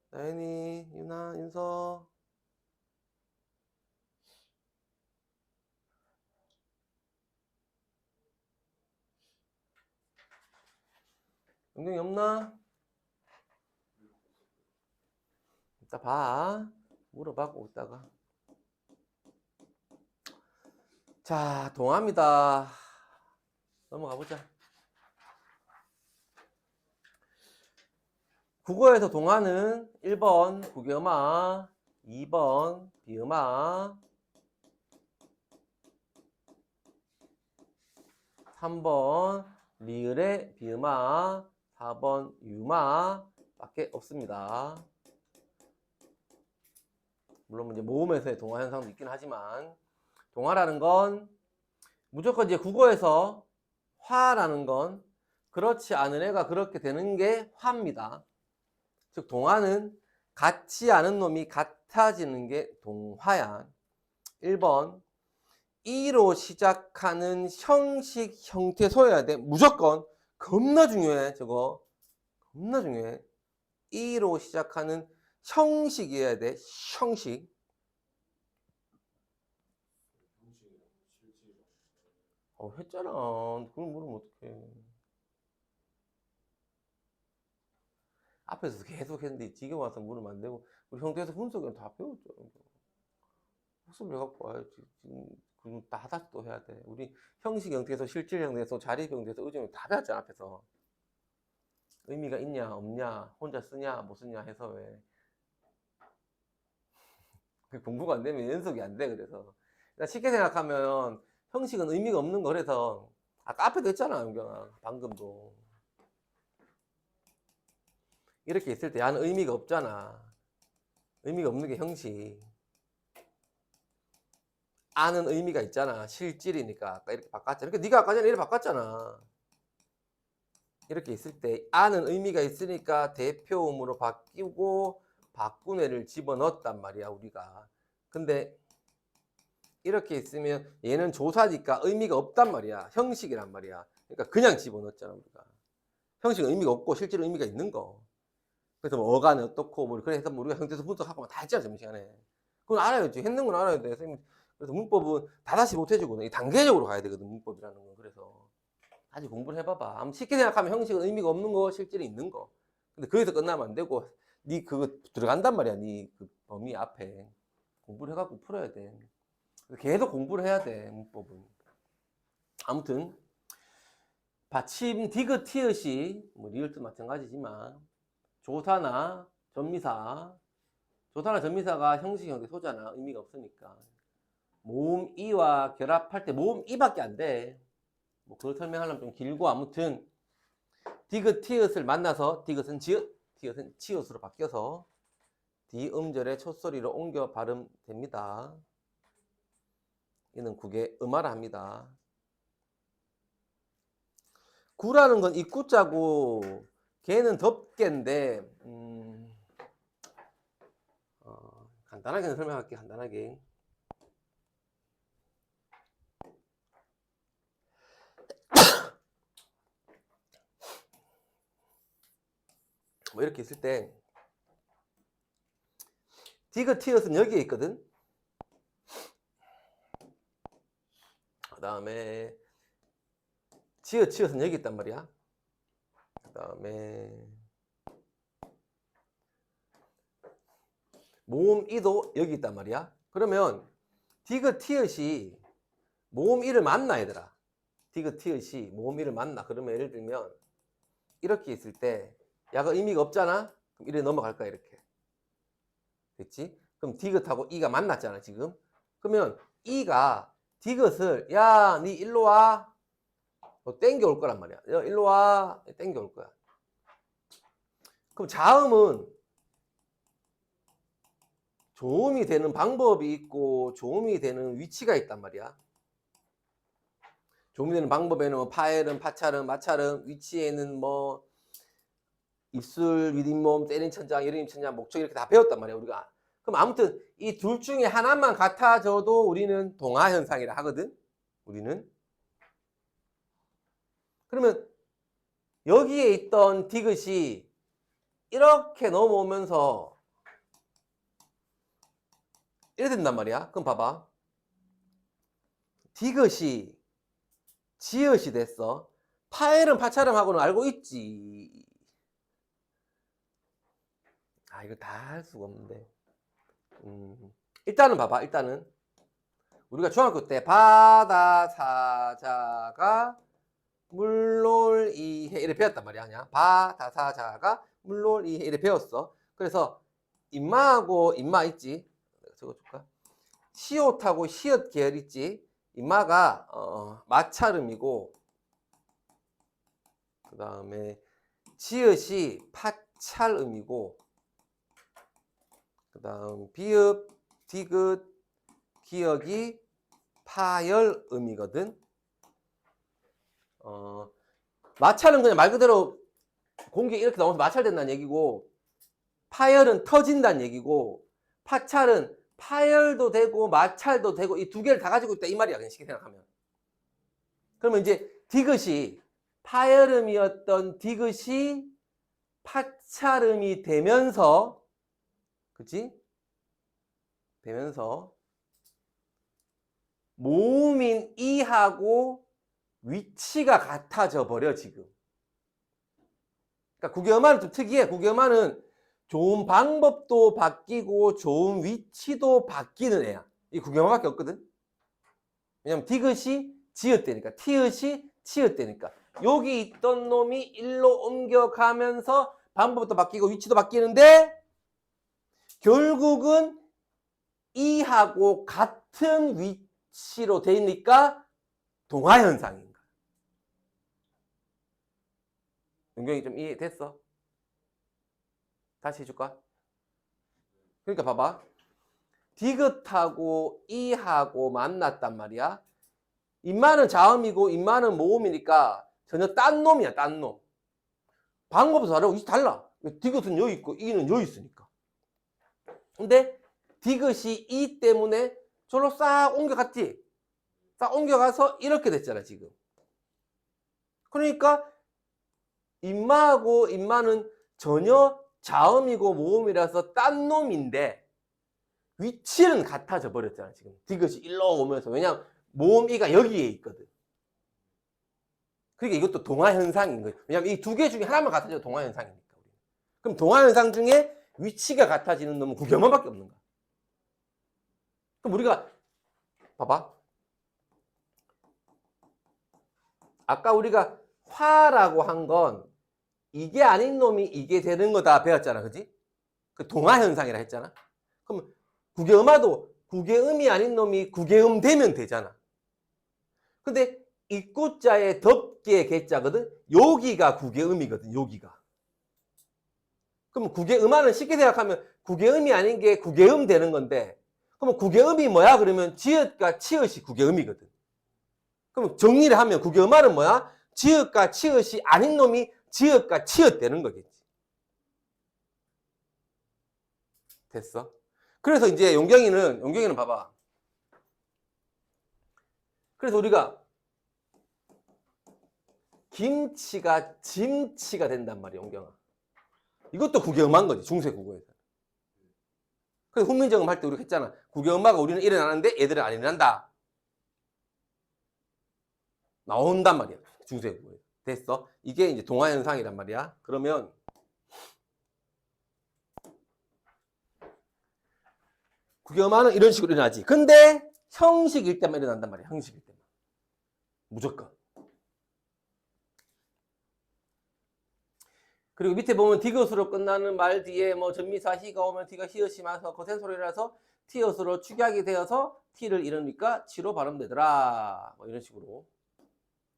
나연이, 유나, 윤서. 용경이 없나? 이따 봐. 물어봐고 있다가. 자, 동화입니다. 넘어가 보자. 국어에서 동화는 1번 국어음화, 2번 비음화, 3번 리을의 비음화, 4번 유마 밖에 없습니다. 물론 이제 모음에서의 동화 현상도 있긴 하지만, 동화라는 건 무조건 이제 국어에서 화라는 건 그렇지 않은 애가 그렇게 되는 게 화입니다. 즉 동화는 같지 않은 놈이 같아지는 게 동화야. 1번 이로 시작하는 형식 형태소여야 돼. 무조건. 겁나 중요해, 저거. 겁나 중요해. 이로 시작하는 형식이어야 돼. 형식. 했잖아. 그걸 모르면 어떡해. 앞에서 계속 했는데 지금 와서 물으면 안 되고, 우리 형태에서 분석은 다 배웠죠. 학습을 해갖고 와야지. 지금 그럼 다 하다시 또 해야 돼. 우리 형식 형태에서 실질 형태에서 자리 형태에서 의존을 다 배웠잖아, 앞에서. 의미가 있냐 없냐, 혼자 쓰냐 못 쓰냐 해서 왜 공부가 안 되면 연속이 안 돼. 그래서 쉽게 생각하면 형식은 의미가 없는 거. 그래서 아까 앞에도 했잖아, 영경아. 방금도 이렇게 있을 때 야는 의미가 없잖아. 의미가 없는 게 형식. 아는 의미가 있잖아. 실질이니까. 아까 이렇게 바꿨잖아. 그러니까 네가 아까 전에 이렇게 바꿨잖아. 이렇게 있을 때 아는 의미가 있으니까 대표음으로 바뀌고 바꾼 애를 집어넣었단 말이야, 우리가. 근데 이렇게 있으면 얘는 조사니까 의미가 없단 말이야. 형식이란 말이야. 그러니까 그냥 집어넣었잖아 우리가. 형식은 의미가 없고 실제로 의미가 있는 거. 그래서 뭐 어간은 어떻고 뭐 그래서 뭐 우리가 형태에서 분석하고 다 했잖아 점심시간에. 그건 알아야지. 했는 건 알아야 돼. 선생님. 그래서 문법은 다다시 못 해주거든. 이 단계적으로 가야 되거든 문법이라는 건. 그래서 다시 공부를 해봐봐. 아무 쉽게 생각하면 형식은 의미가 없는 거, 실제로 있는 거. 근데 거기서 끝나면 안 되고 네 그거 들어간단 말이야. 네 그 범위 앞에 공부를 해갖고 풀어야 돼. 계속 공부를 해야 돼 문법은. 아무튼 받침 디귿 티읕이 뭐 리을도 마찬가지지만 조사나 전미사, 조사나 전미사가 형식 형태 소잖아. 의미가 없으니까 모음 이와 결합할 때 모음 이밖에 안 돼. 뭐 그걸 설명하려면 좀 길고 아무튼 디귿 티읕을 만나서 디귿은 지읒, 티읕은 치읒으로 바뀌어서 디음절의 첫소리로 옮겨 발음됩니다. 이는 국의 음화라 합니다. 구라는 건 입구자고 걔는 덮개인데 간단하게 설명할게. 간단하게 뭐 이렇게 있을 때 디귿 티읕은 여기에 있거든. 그 다음에 지읒 치읒은 여기 있단 말이야. 그 다음에 모음 이도 여기 있단 말이야. 그러면 디귿 티읕이 모음 이를 만나 얘들아. 디귿 티읕이 모음 이를 만나. 그러면 예를 들면 이렇게 있을 때 야가 의미가 없잖아. 그럼 이래 넘어갈 거야 이렇게. 됐지? 그럼 디귿하고 이가 만났잖아 지금. 그러면 이가 디귿을 야 니 일로 와 땡겨 올 거란 말이야. 야 일로 와 땡겨 올 거야. 그럼 자음은 조음이 되는 방법이 있고 조음이 되는 위치가 있단 말이야. 조음이 되는 방법에는 뭐 파열음, 파찰음, 마찰음, 위치에는 뭐 입술, 윗잇몸, 때린 천장, 여린 천장, 목적 이렇게 다 배웠단 말이야 우리가. 그럼 아무튼 이 둘 중에 하나만 같아져도 우리는 동화 현상이라 하거든. 우리는. 그러면 여기에 있던 디귿이 이렇게 넘어오면서 이래 된단 말이야. 그럼 봐봐. 디귿이 지읒이 됐어. 파열음, 파찰음하고는 알고 있지. 아 이거 다 할 수가 없는데. 일단은 봐봐. 일단은 우리가 중학교 때 바다 사자가 물놀 이해 이래 배웠단 말이야. 그냥 바다 사자가 물놀 이해 이래 배웠어. 그래서 임마하고 임마 있지. 적어줄까? 시옷하고 시읒 계열 있지. 임마가 마찰음이고 그 다음에 지읒이 파찰음이고 그 다음 비읍, 디귿, 기역이 파열음이거든. 마찰은 그냥 말 그대로 공기 이렇게 나오면서 마찰된다는 얘기고 파열은 터진다는 얘기고 파찰은 파열도 되고 마찰도 되고 이 두 개를 다 가지고 있다 이 말이야. 그냥 쉽게 생각하면. 그러면 이제 디귿이 파열음이었던 디귿이 파찰음이 되면서 그치? 되면서 모음인 이하고 위치가 같아져 버려 지금. 그러니까 국어음화는 좀 특이해. 국어음화는 좋은 방법도 바뀌고 좋은 위치도 바뀌는 애야. 이 국어음화밖에 없거든. 왜냐면 디귿이 지읒대니까 티읒이 치읒대니까 여기 있던 놈이 일로 옮겨가면서 방법도 바뀌고 위치도 바뀌는데 결국은 이하고 같은 위치로 되니까 동화현상인 거야. 은경이 좀 이해됐어? 다시 해줄까? 그러니까 봐봐. 디귿하고 이하고 만났단 말이야. 임마는 자음이고 임마는 모음이니까 전혀 딴 놈이야. 딴 놈. 방법도 다르고 이게 달라. 디귿은 여기 있고 이는 여기 있으니까. 근데 디귿이 이 때문에 저로 싹 옮겨갔지. 싹 옮겨가서 이렇게 됐잖아, 지금. 그러니까 인마하고 인마는 전혀 자음이고 모음이라서 딴 놈인데 위치는 같아져 버렸잖아, 지금. 디귿이 일로 오면서. 왜냐면 모음 이가 여기에 있거든. 그러니까 이것도 동화현상인 거예요. 왜냐면 이 두 개 중에 하나만 같아져도 동화현상이니까. 그럼 동화현상 중에 위치가 같아지는 놈은 구겸어밖에 없는 거야. 그럼 우리가 봐봐. 아까 우리가 화라고 한 건 이게 아닌 놈이 이게 되는 거다 배웠잖아, 그지? 그 동화현상이라 했잖아. 그럼 구개음화도 구개음이 아닌 놈이 구개음 되면 되잖아. 근데 입구자의 덮개의 개자거든. 여기가 구개음이거든. 여기가. 그럼 구개음화는 쉽게 생각하면 구개음이 아닌 게 구개음 되는 건데, 그럼 구개음이 뭐야? 그러면 지읒과 치읓이 구개음이거든. 그럼 정리를 하면 구개음화는 뭐야? 지읒과 치읓이 아닌 놈이 지읒과 치읓 되는 거겠지. 됐어? 그래서 이제 용경이는 봐봐. 그래서 우리가 김치가 짐치가 된단 말이야, 용경아. 이것도 구개음한 거지, 중세 국어에서. 그래서 훈민정음 할 때 우리가 했잖아. 구개음화가 우리는 일어나는데 애들은 안 일어난다. 나온단 말이야, 중세 국어에서. 됐어? 이게 이제 동화현상이란 말이야. 그러면 구개음화는 이런 식으로 일어나지. 근데 형식일 때만 일어난단 말이야, 형식일 때만. 무조건. 그리고 밑에 보면 디귿으로 끝나는 말 뒤에 뭐 전미사 히가 오면 디가 히읗이 마서 거센 소리라서 티엇으로 축약이 되어서 티를 이루니까 치로 발음되더라. 뭐 이런 식으로.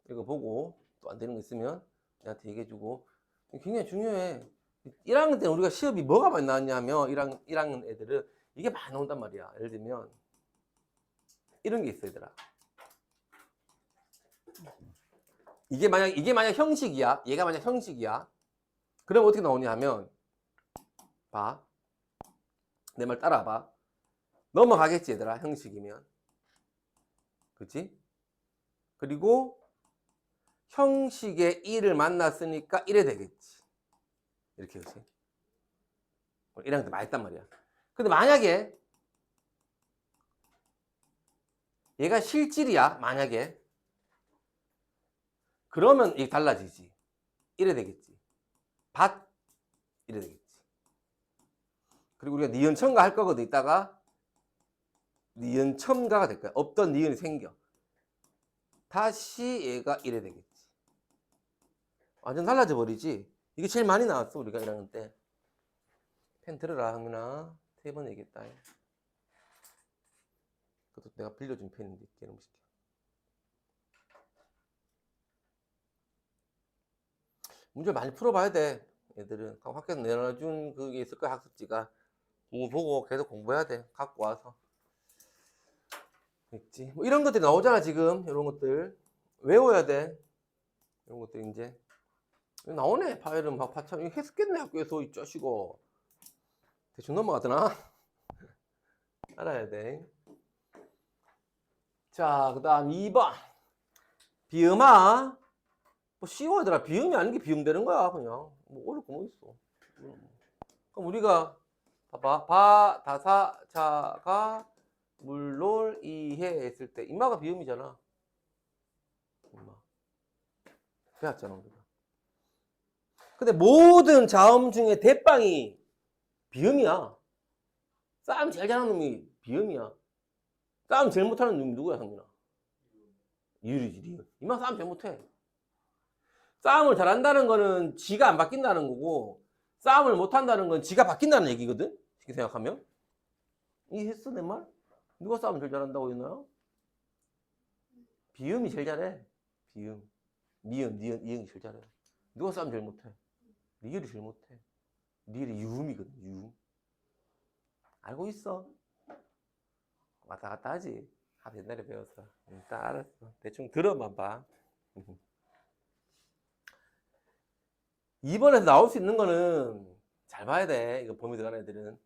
이거 보고 또 안 되는 거 있으면 내한테 얘기해주고. 굉장히 중요해. 1학년 때는 우리가 시험이 뭐가 많이 나왔냐면 1학년 애들은 이게 많이 나온단 말이야. 예를 들면 이런 게 있어, 얘들아. 이게 만약 형식이야. 얘가 만약 형식이야. 그럼 어떻게 나오냐 하면, 봐. 내 말 따라봐. 넘어가겠지, 얘들아. 형식이면. 그치? 그리고 형식의 이를 만났으니까 이래 되겠지. 이렇게, 그치? 이런 것도 많이 했단 말이야. 근데 만약에 얘가 실질이야, 만약에. 그러면 이게 달라지지. 이래 되겠지. 밭 이래 되겠지. 그리고 우리가 니은첨가 할 거거든. 이따가 니은첨가가 될 거야. 없던 니은이 생겨. 다시 얘가 이래 되겠지. 완전 달라져 버리지. 이게 제일 많이 나왔어, 우리가 1학년 때. 펜 들어라, 항민아. 3번 얘기했다. 그것도 내가 빌려준 펜인데 깨놈 시켜. 문제 많이 풀어봐야 돼. 애들은 학교에서 내놔준 그게 있을 거야, 학습지가. 그거 보고 계속 공부해야 돼. 갖고 와서. 있지. 뭐 이런 것들이 나오잖아, 지금. 이런 것들. 외워야 돼. 이런 것들 이제. 나오네, 파일은 막 파참. 이거 했었겠네, 학교에서. 이 짜시고. 대충 넘어가더나? 알아야 돼. 자, 그 다음 2번. 비음화. 뭐 쉬워, 얘들아. 비음이 아닌 게 비음되는 거야, 그냥. 뭐 어렵고 뭐 있어. 그럼 우리가 봐봐. 바, 다사, 자가, 물놀, 이해 했을 때 임마가 비음이잖아. 임마. 배웠잖아, 우리가. 근데 모든 자음 중에 대빵이 비음이야. 싸움 제일 잘하는 놈이 비음이야. 싸움 제일 못하는 놈이 누구야, 상민아? 이율이지, 이율. 임마 싸움 제일 못해. 싸움을 잘한다는 거는 지가 안 바뀐다는 거고, 싸움을 못한다는 건 지가 바뀐다는 얘기거든? 이렇게 생각하면. 이해했어, 내 말? 누가 싸움 제일 잘한다고 했나요? 비음이 제일 잘해. 비음. 미음, 니은, 이응이 제일 잘해. 누가 싸움 제일 못해? 리을이 제일 못해. 리을이 유음이거든, 유음. 알고 있어. 왔다 갔다 하지. 옛날에 배웠어. 딱 알았어. 대충 들어만 봐. 2번에서 나올 수 있는 거는 잘 봐야 돼. 이거 범위 들어가는 애들은.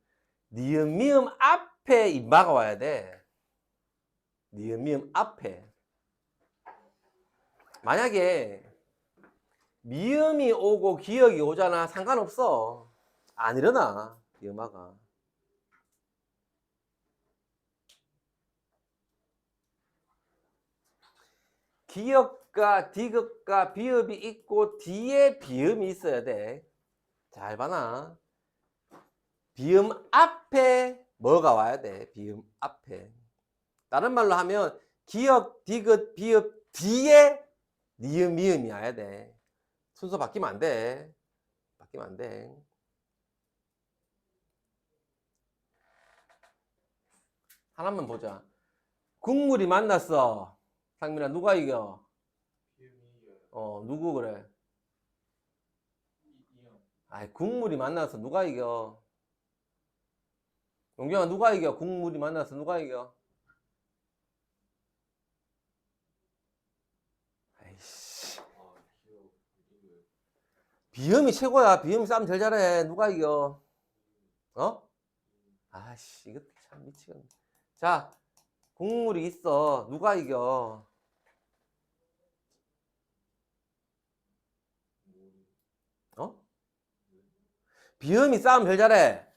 니은, 미음 앞에 임마가 와야 돼. 니은 미음 앞에. 만약에 미음이 오고 기역이 오잖아. 상관없어. 안 일어나. 비음화가. 기역과 디귿과 비읍이 있고 뒤에 비음이 있어야 돼. 잘 봐나. 비음 앞에 뭐가 와야 돼. 비음 앞에. 다른 말로 하면 기역, 디귿, 비읍 뒤에 니은, 미음이 와야 돼. 순서 바뀌면 안 돼. 바뀌면 안 돼. 하나만 보자. 국물이 만났어. 상민아, 누가 이겨? 누구 그래? 아이, 국물이 만나서 누가 이겨? 용경아, 누가 이겨? 국물이 만나서 누가 이겨? 아이씨. 비음이 최고야. 비음이 싸움 제일 잘해. 누가 이겨? 어? 아씨, 이거 참 미치겠네. 자, 국물이 있어. 누가 이겨? 어? 비음이 싸움 제일 잘해.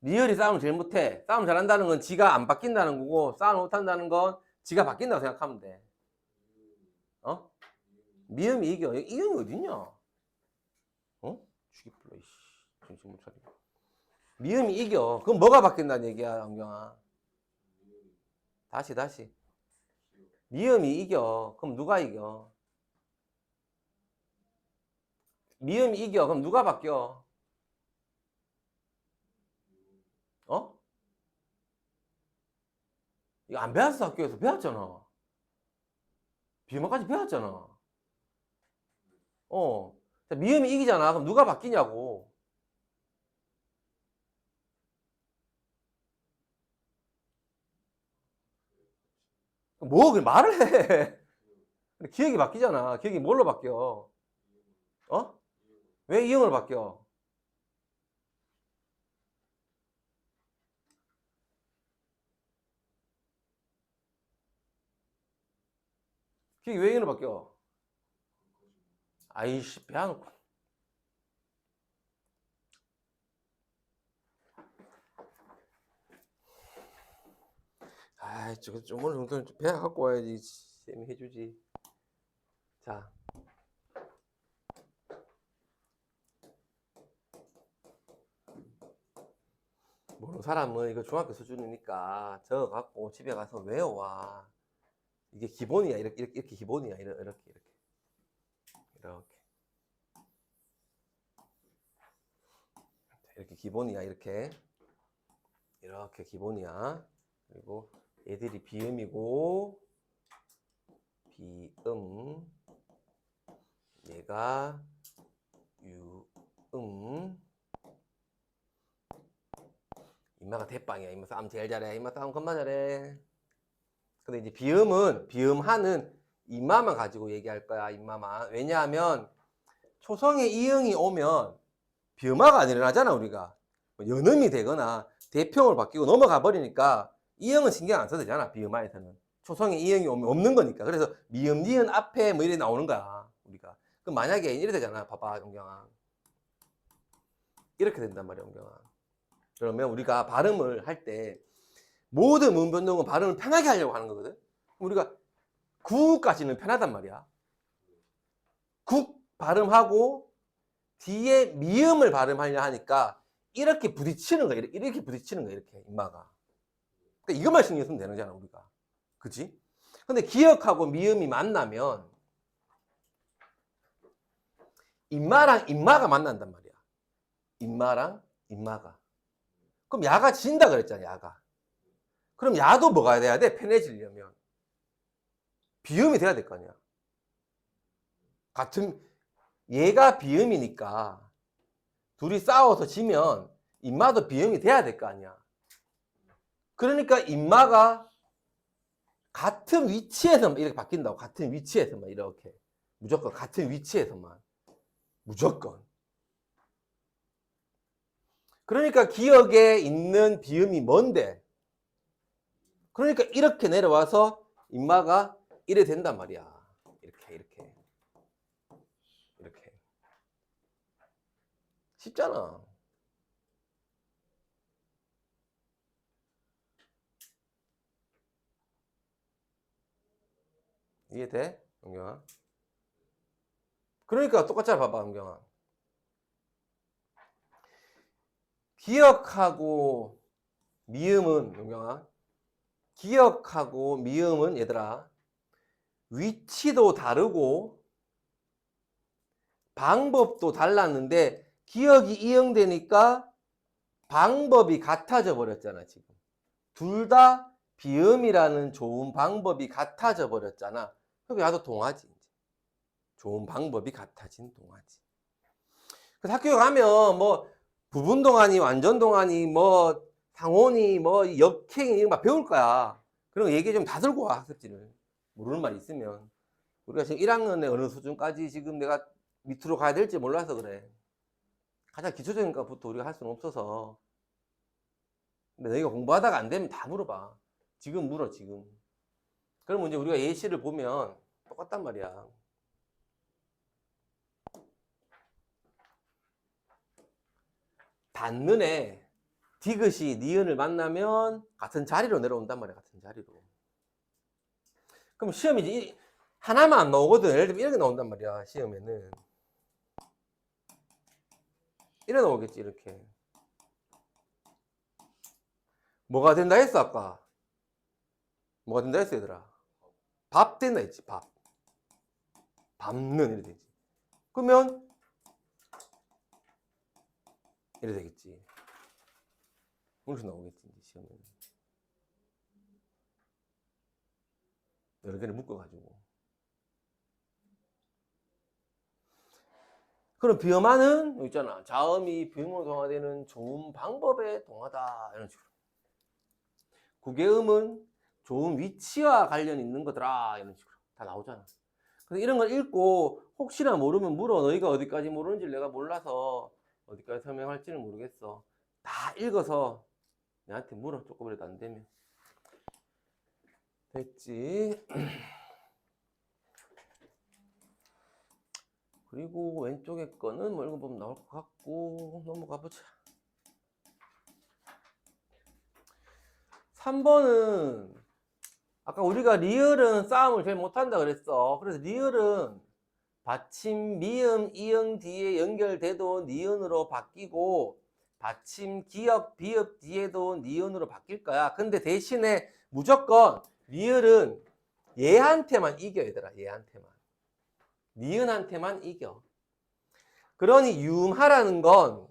리얼이 싸움 제일 못해. 싸움 잘한다는 건 지가 안 바뀐다는 거고, 싸움 못한다는 건 지가 바뀐다고 생각하면 돼. 어? 미음이 이겨. 이음이 어딨냐? 어? 죽이불러, 이씨. 정신 못 차리고. 미음이 이겨. 그럼 뭐가 바뀐다는 얘기야, 영경아? 다시. 미음이 이겨. 그럼 누가 이겨? 미음이 이겨. 그럼 누가 바뀌어? 어? 이거 안 배웠어, 학교에서. 배웠잖아. 비음화까지 배웠잖아. 자, 미음이 이기잖아. 그럼 누가 바뀌냐고. 뭐, 그 말을 해. 근데 기억이 바뀌잖아. 기억이 뭘로 바뀌어? 어? 왜 이응으로 바뀌어? 기억이 왜 이응으로 바뀌어? 아이씨, 배워놓고. 아이, 좀 오늘 정도는 좀 배워 갖고 와야지. 쌤이 해주지. 자. 모르는 사람은 이거 중학교 수준이니까 적어 갖고 집에 가서 외워와. 이게 기본이야. 이렇게 기본이야. 이렇게. 이렇게 기본이야. 이렇게 기본이야. 그리고 애들이 비음이고 비음, 얘가 유음. 임마가 대빵이야. 임마 싸움 제일 잘해. 임마 싸움 겁나 잘해. 근데 이제 비음하는 임마만 가지고 얘기할 거야. 임마만. 왜냐하면 초성에 이응이 오면 비음화가 안 일어나잖아. 우리가 연음이 되거나 대평으로 바뀌고 넘어가 버리니까 이응은 신경 안 써도 되잖아. 비음화에서는 초성에 이응이 오면 없는 거니까. 그래서 미음, 니은 앞에 뭐 이래 나오는 거야. 우리가. 그럼 만약에 이래 되잖아. 봐봐, 영경아. 이렇게 된단 말이야, 영경아. 그러면 우리가 발음을 할 때 모든 문변동은 발음을 편하게 하려고 하는 거거든. 우리가 구까지는 편하단 말이야. 국 발음하고 뒤에 미음을 발음하려 하니까 이렇게 부딪히는 거야. 이렇게 부딪히는 거야. 이렇게 임마가. 그러니까 이것만 신경 쓰면 되는 거잖아, 우리가. 그치? 근데 기역하고 미음이 만나면 임마랑 임마가 만난단 말이야. 임마랑 임마가. 그럼 야가 진다 그랬잖아, 야가. 그럼 야도 뭐가 돼야 돼? 편해지려면. 비음이 돼야 될 거 아니야. 얘가 비음이니까 둘이 싸워서 지면 임마도 비음이 돼야 될 거 아니야. 그러니까 임마가 같은 위치에서만 이렇게 바뀐다고. 같은 위치에서만 이렇게. 무조건 같은 위치에서만. 무조건. 그러니까 기억에 있는 비음이 뭔데? 그러니까 이렇게 내려와서 인마가 이래 된단 말이야. 이렇게. 쉽잖아. 이해돼? 은경아? 그러니까 똑같잖아. 봐봐, 은경아. 기억하고 미음은, 은경아. 기억하고 미음은 얘들아. 위치도 다르고 방법도 달랐는데 기억이 이용되니까 방법이 같아져 버렸잖아, 지금. 둘 다 비음이라는 좋은 방법이 같아져 버렸잖아. 그게 나도 동하지. 이제. 좋은 방법이 같아진 동하지. 그래서 학교에 가면 뭐 부분 동하니 완전 동하니 뭐 상호니 뭐 역행이 이런 거 배울 거야. 그런 거 얘기 좀 다 들고 와, 학습지를. 모르는 말 있으면. 우리가 지금 1학년의 어느 수준까지 지금 내가 밑으로 가야 될지 몰라서 그래. 가장 기초적인 것부터 우리가 할 수는 없어서. 근데 너희가 공부하다가 안 되면 다 물어봐. 지금 물어, 지금. 그러면 이제 우리가 예시를 보면 똑같단 말이야. 닿는 애, 디귿이 니은을 만나면 같은 자리로 내려온단 말이야, 같은 자리로. 그럼 시험이 이제 하나만 안 나오거든. 예를 들면 이렇게 나온단 말이야, 시험에는. 이래 나오겠지, 이렇게. 뭐가 된다 했어, 아까? 뭐가 된다 했어, 얘들아? 밥 된다 했지, 밥. 밥는 이래 되지. 그러면 이래 되겠지. 이렇게 나오겠지, 이제 시험에는. 여러 개를 묶어가지고. 그럼 비음하는 여기 있잖아. 자음이 비음으로 동화되는 좋은 방법에 동하다. 이런 식으로. 구개음은 좋은 위치와 관련 있는 거더라. 이런 식으로. 다 나오잖아. 그래서 이런 걸 읽고 혹시나 모르면 물어. 너희가 어디까지 모르는지 내가 몰라서 어디까지 설명할지는 모르겠어. 다 읽어서 내한테 물어. 조금이라도 안 되면. 됐지. 그리고 왼쪽에 거는 뭐 읽어보면 나올 것 같고 넘어가 보자. 3번은 아까 우리가 리을은 싸움을 제일 못한다 그랬어. 그래서 리을은 받침 미음 이응 뒤에 연결돼도 니은으로 바뀌고 받침 기역 비읍 뒤에도 니은으로 바뀔 거야. 근데 대신에 무조건 리을은 얘한테만 이겨, 얘들아. 얘한테만. 니은한테만 이겨. 그러니 유음하라는 건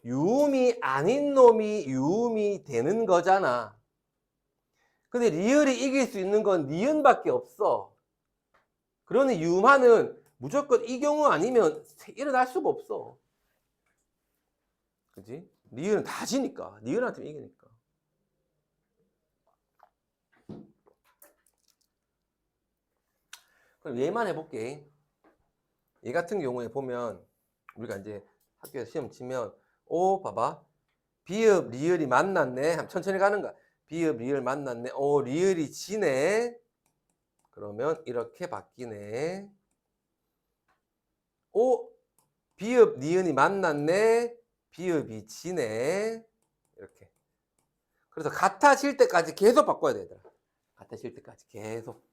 유음이 아닌 놈이 유음이 되는 거잖아. 근데 리을이 이길 수 있는 건 니은밖에 없어. 그러니 유음하는 무조건 이 경우 아니면 일어날 수가 없어. 그지? 니은은 다 지니까. 니은한테 이기니까. 그럼 얘만 해볼게. 얘 같은 경우에 보면 우리가 이제 학교에서 시험 치면 봐봐. 비읍 리을이 만났네. 천천히 가는 거야. 비읍 리을 만났네. 리을이 지네. 그러면 이렇게 바뀌네. 비읍 니은이 만났네. 비읍이 지네. 이렇게. 그래서 같아질 때까지 계속 바꿔야 돼, 얘들아. 같아질 때까지 계속.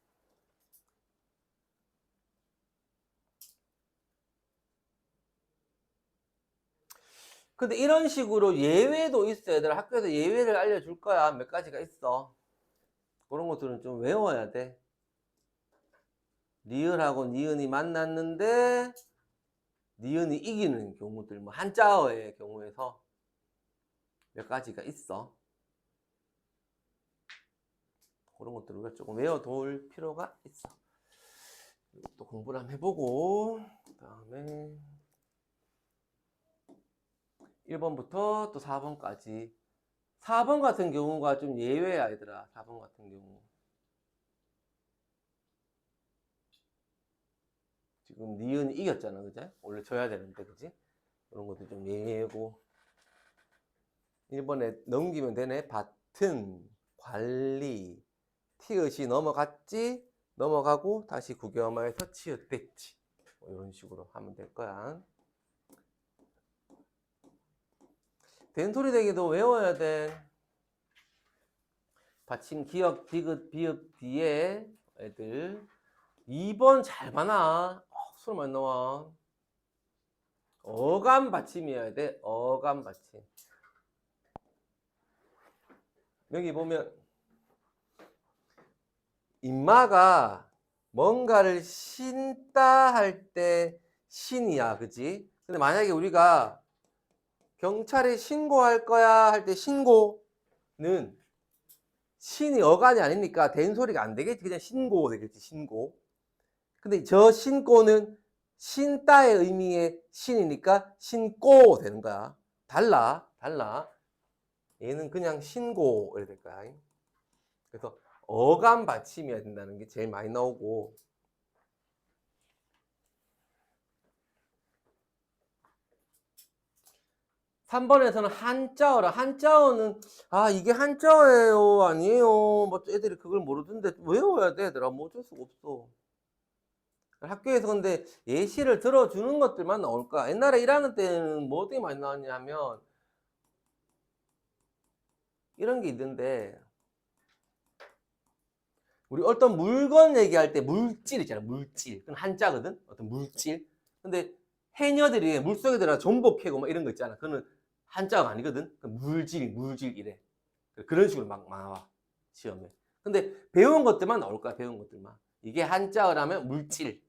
근데 이런 식으로 예외도 있어, 얘들아. 학교에서 예외를 알려줄 거야. 몇 가지가 있어. 그런 것들은 좀 외워야 돼. 리을하고 니은이 만났는데 니은이 이기는 경우들, 뭐 한자어의 경우에서 몇 가지가 있어. 그런 것들을 우리가 조금 외워둘 필요가 있어. 또 공부를 한번 해보고 그 다음에 1번부터 또 4번까지 4번 같은 경우가 좀 예외야, 얘들아. 4번 같은 경우 지금 니은이 이겼잖아, 그제? 원래 져야 되는데, 그지? 그런 것도 좀 예외고 1번에 넘기면 되네. 밭은 관리. 티읕이 넘어갔지? 넘어가고 다시 구겸화해서 치읓됐지. 뭐 이런 식으로 하면 될 거야. 된소리 대기도 외워야 돼. 받침 기역, 디귿, 비읍 뒤에 애들 2번 잘 봐놔. 소리 많이 나와. 어감 받침이어야 돼. 어감 받침. 여기 보면 임마가 뭔가를 신다 할 때 신이야. 그치? 근데 만약에 우리가 경찰에 신고할 거야 할 때 신고는 신이 어간이 아니니까 된소리가 안 되겠지. 그냥 신고 되겠지. 신고. 근데 저 신고는 신다의 의미의 신이니까 신고 되는 거야. 달라. 얘는 그냥 신고 이렇게 될 거야. 그래서 어감 받침이어야 된다는 게 제일 많이 나오고, 3번에서는 한자어라. 한자어는 이게 한자어예요 아니에요 뭐 애들이 그걸 모르던데 외워야 돼. 얘들아 뭐 어쩔 수가 없어. 학교에서 근데 예시를 들어주는 것들만 나올까. 옛날에 1학년 때는 뭐 어떻게 많이 나왔냐 하면 이런 게 있는데, 우리 어떤 물건 얘기할 때 물질 있잖아. 물질. 그건 한자거든. 어떤 물질. 근데 해녀들이 물속에 들어가 전복 캐고 막 이런 거 있잖아. 그거는 한자가 아니거든. 물질 이래. 그런 식으로 막 나와. 시험에. 근데 배운 것들만 나올 거야. 배운 것들만. 이게 한자어라면 물질.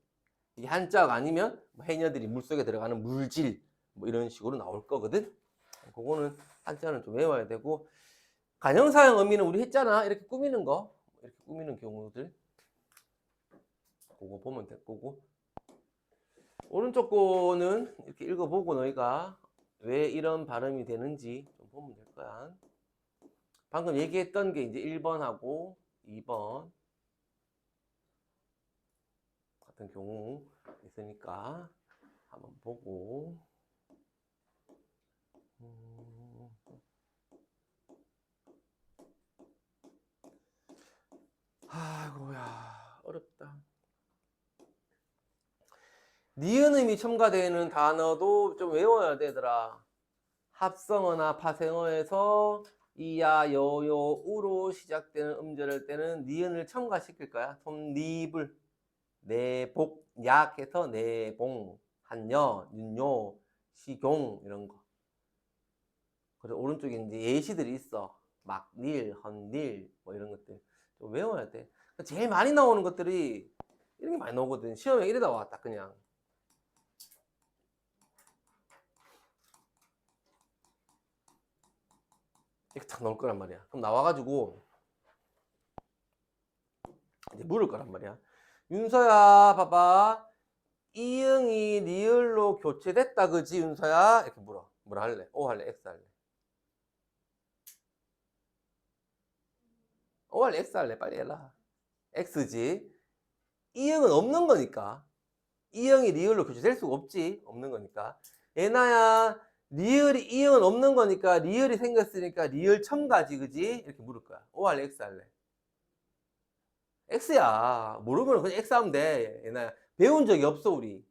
이게 한자가 아니면 해녀들이 물속에 들어가는 물질. 뭐 이런 식으로 나올 거거든. 그거는 한자는 좀 외워야 되고, 관형사형 의미는 우리 했잖아. 이렇게 꾸미는 거. 이렇게 꾸미는 경우들. 그거 보면 될 거고. 오른쪽 거는 이렇게 읽어보고 너희가 왜 이런 발음이 되는지 좀 보면 될 거야. 방금 얘기했던 게 이제 1번하고 2번 같은 경우 있으니까 한번 보고. 아이고야 어렵다. 니은음이 첨가되는 단어도 좀 외워야 되더라. 합성어나 파생어에서 이야, 여요, 우로 시작되는 음절일 때는 니은을 첨가시킬 거야. 톱니불, 내복, 약해서 내봉, 한여, 윤요, 시경 이런 거. 그리고 오른쪽에 이제 예시들이 있어. 막닐, 헌닐 뭐 이런 것들 좀 외워야 돼. 제일 많이 나오는 것들이 이런 게 많이 나오거든. 시험에 이래다 왔다 그냥. 이렇게 탁 나올 거란 말이야. 그럼 나와가지고 이제 물을 거란 말이야. 윤서야, 봐봐. 이응이 리을로 교체됐다, 그지, 윤서야? 이렇게 물어. 뭐라 할래? O 할래? X 할래? O 할래? X 할래? 빨리 해라. X지. 이응은 없는 거니까. 이응이 리을로 교체될 수가 없지. 없는 거니까. 애나야, 리을이, 이응은 없는 거니까, 리을이 생겼으니까, 리을 첨가지, 그지? 이렇게 물을 거야. O 할래? X 할래? X야. 모르면 그냥 X 하면 돼. 애나야. 배운 적이 없어, 우리.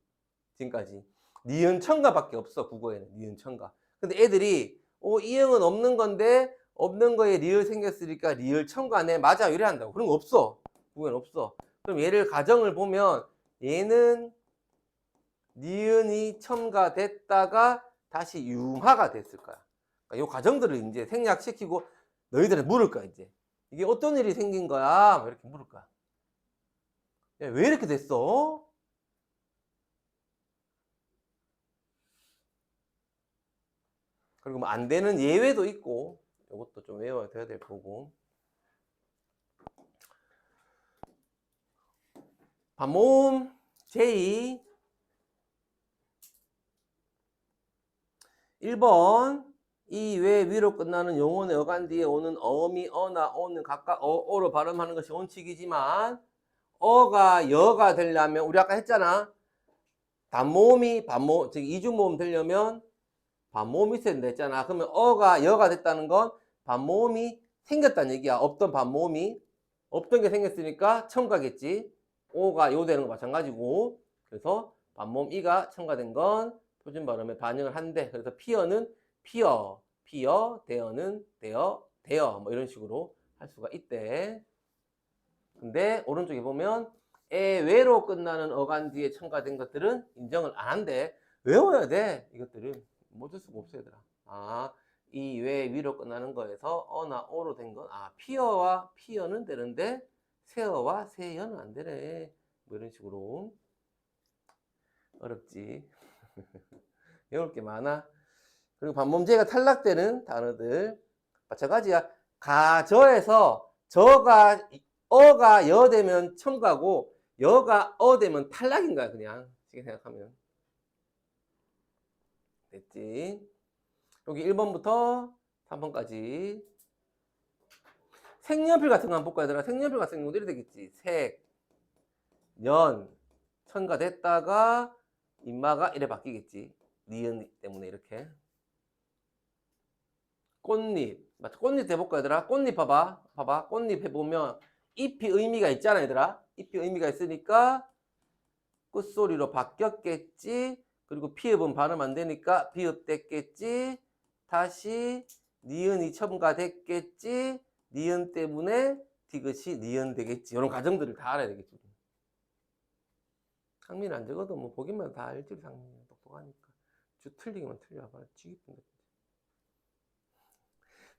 지금까지. 니은 첨가밖에 없어, 국어에는. 니은 첨가. 근데 애들이, 이응은 없는 건데, 없는 거에 리을 생겼으니까 리을 첨가네. 맞아, 이래 한다고. 그런 거 없어. 국어에는 없어. 그럼 얘를 가정을 보면, 얘는 니은이 첨가됐다가 다시 융화가 됐을 거야. 그러니까 이 과정들을 이제 생략시키고 너희들은 물을 거야, 이제. 이게 어떤 일이 생긴 거야? 이렇게 물을 거야. 야, 왜 이렇게 됐어? 그리고 뭐 안 되는 예외도 있고, 이것도 좀 외워야 돼야 될 거고. 반모음 J 1번 이 외 위로 끝나는 용언의 어간 뒤에 오는 어미 어나 어는 각각 어로 발음하는 것이 원칙이지만 어가 여가 되려면 우리 아까 했잖아. 단모음이 반모 즉 이중모음 되려면 반모음이 있어야 된다 했잖아. 그러면 어가 여가 됐다는 건 반모음이 생겼다는 얘기야. 없던 반모음이. 없던 게 생겼으니까 첨가겠지. O가 요 되는 거 마찬가지고. 그래서 반모음 E가 첨가된 건 표준 발음에 반응을 한대. 그래서 피어는 피어, 대어는 대어 뭐 이런 식으로 할 수가 있대. 근데 오른쪽에 보면 외로 끝나는 어간 뒤에 첨가된 것들은 인정을 안 한대. 외워야 돼. 이것들은 못 쓸 수가 없어 얘들아. 이 외 위로 끝나는 거에서 어나 오로 된 건 피어와 피어는 되는데 세어와 세여는 안 되네. 뭐 이런 식으로. 어렵지. 외울 게 많아. 그리고 반모음제가 탈락되는 단어들 마찬가지야. 가저에서 저가 어가 여 되면 첨가고 여가 어 되면 탈락인 거야 그냥. 쉽게 생각하면. 됐지? 여기 1번부터 3번까지 색연필 같은 거 한번 볼까 얘들아. 색연필 같은 경우도 이렇게 되겠지. 색, 연, 첨가됐다가 인마가 이래 바뀌겠지. 니은 때문에 이렇게. 꽃잎. 맞죠? 꽃잎 해볼까 얘들아. 꽃잎 봐봐. 꽃잎 해보면 잎이 의미가 있잖아 얘들아. 잎이 의미가 있으니까 끝소리로 바뀌었겠지. 그리고 피읍은 발음 안 되니까 비읍 됐겠지. 다시 니은이 첨가됐겠지. 니은 때문에 디귿이 니은 되겠지. 이런 과정들을 다 알아야 되겠지. 상민 안 적어도 뭐 보기만 다 알지. 상민 똑똑하니까. 주 틀리기만 틀려봐. 찌기쁜데.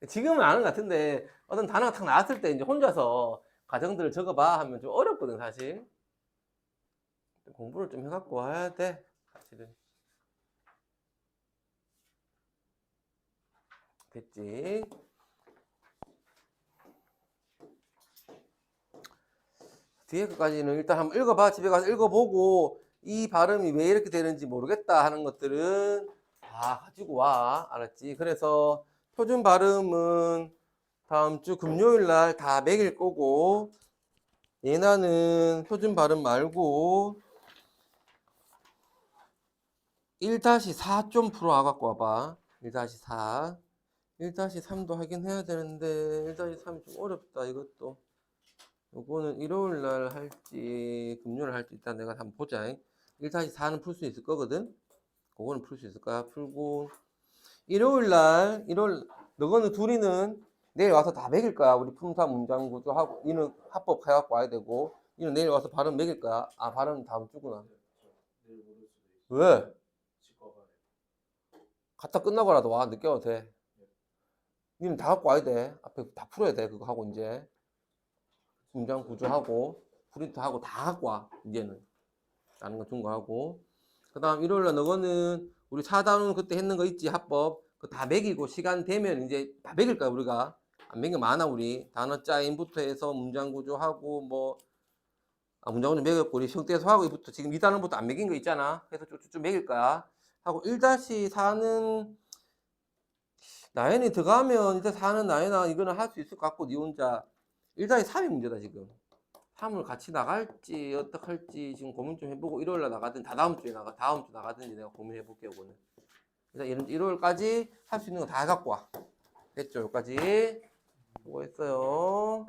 지금은 아는 것 같은데 어떤 단어가 탁 나왔을 때 이제 혼자서 과정들을 적어봐 하면 좀 어렵거든 사실. 공부를 좀 해갖고 와야 돼 사실은. 됐지? 뒤에 것까지는 일단 한번 읽어봐. 집에 가서 읽어보고 이 발음이 왜 이렇게 되는지 모르겠다 하는 것들은 다 가지고 와. 알았지? 그래서 표준 발음은 다음 주 금요일 날 다 매길 거고 예나는 표준 발음 말고 1-4 좀 풀어와갖고 와봐. 1-4. 1-3도 하긴 해야 되는데 1-3이 좀 어렵다 이것도. 요거는 일요일 날 할지 금요일 할지 일단 내가 한번 보자. 1-4는 풀 수 있을 거거든. 그거는 풀 수 있을 거야. 풀고 일요일 너거는 둘이는 내일 와서 다 매길 거야. 우리 품사 문장 구조하고 니는 합법 해갖고 와야 되고 니는 내일 와서 발음 매길 거야. 발음 다음 주구나. 왜? 갔다 끝나고라도 와. 늦게 와도 돼. 니는 다 갖고 와야 돼. 앞에 다 풀어야 돼. 그거 하고 이제 문장 구조하고 프린트하고 다 갖고 와. 이제는 라는 거 중거하고 그 다음 일요일날 너거는 우리 4단원 그때 했는 거 있지. 합법 그거 다 매기고 시간 되면 이제 다 매길 거야 우리가. 안 매기면 많아 우리. 단어 짜임부터 해서 문장 구조하고 뭐 문장 구조 매겼고 우리 형태소하고부터 지금 2단원부터 안 매긴 거 있잖아. 그래서 쭉 매길 거야. 하고 1-4는 나연이 들어가면 1-4는 나연아 이거는 할 수 있을 것 같고 니 혼자 1-3이 문제다 지금. 3을 같이 나갈지 어떡할지 지금 고민 좀 해보고 일요일날 나가든 다음 주 나가든지 내가 고민해볼게요. 이거는 일단 일요일까지 할 수 있는 거 다 갖고 와. 됐죠? 여기까지 수고했어요.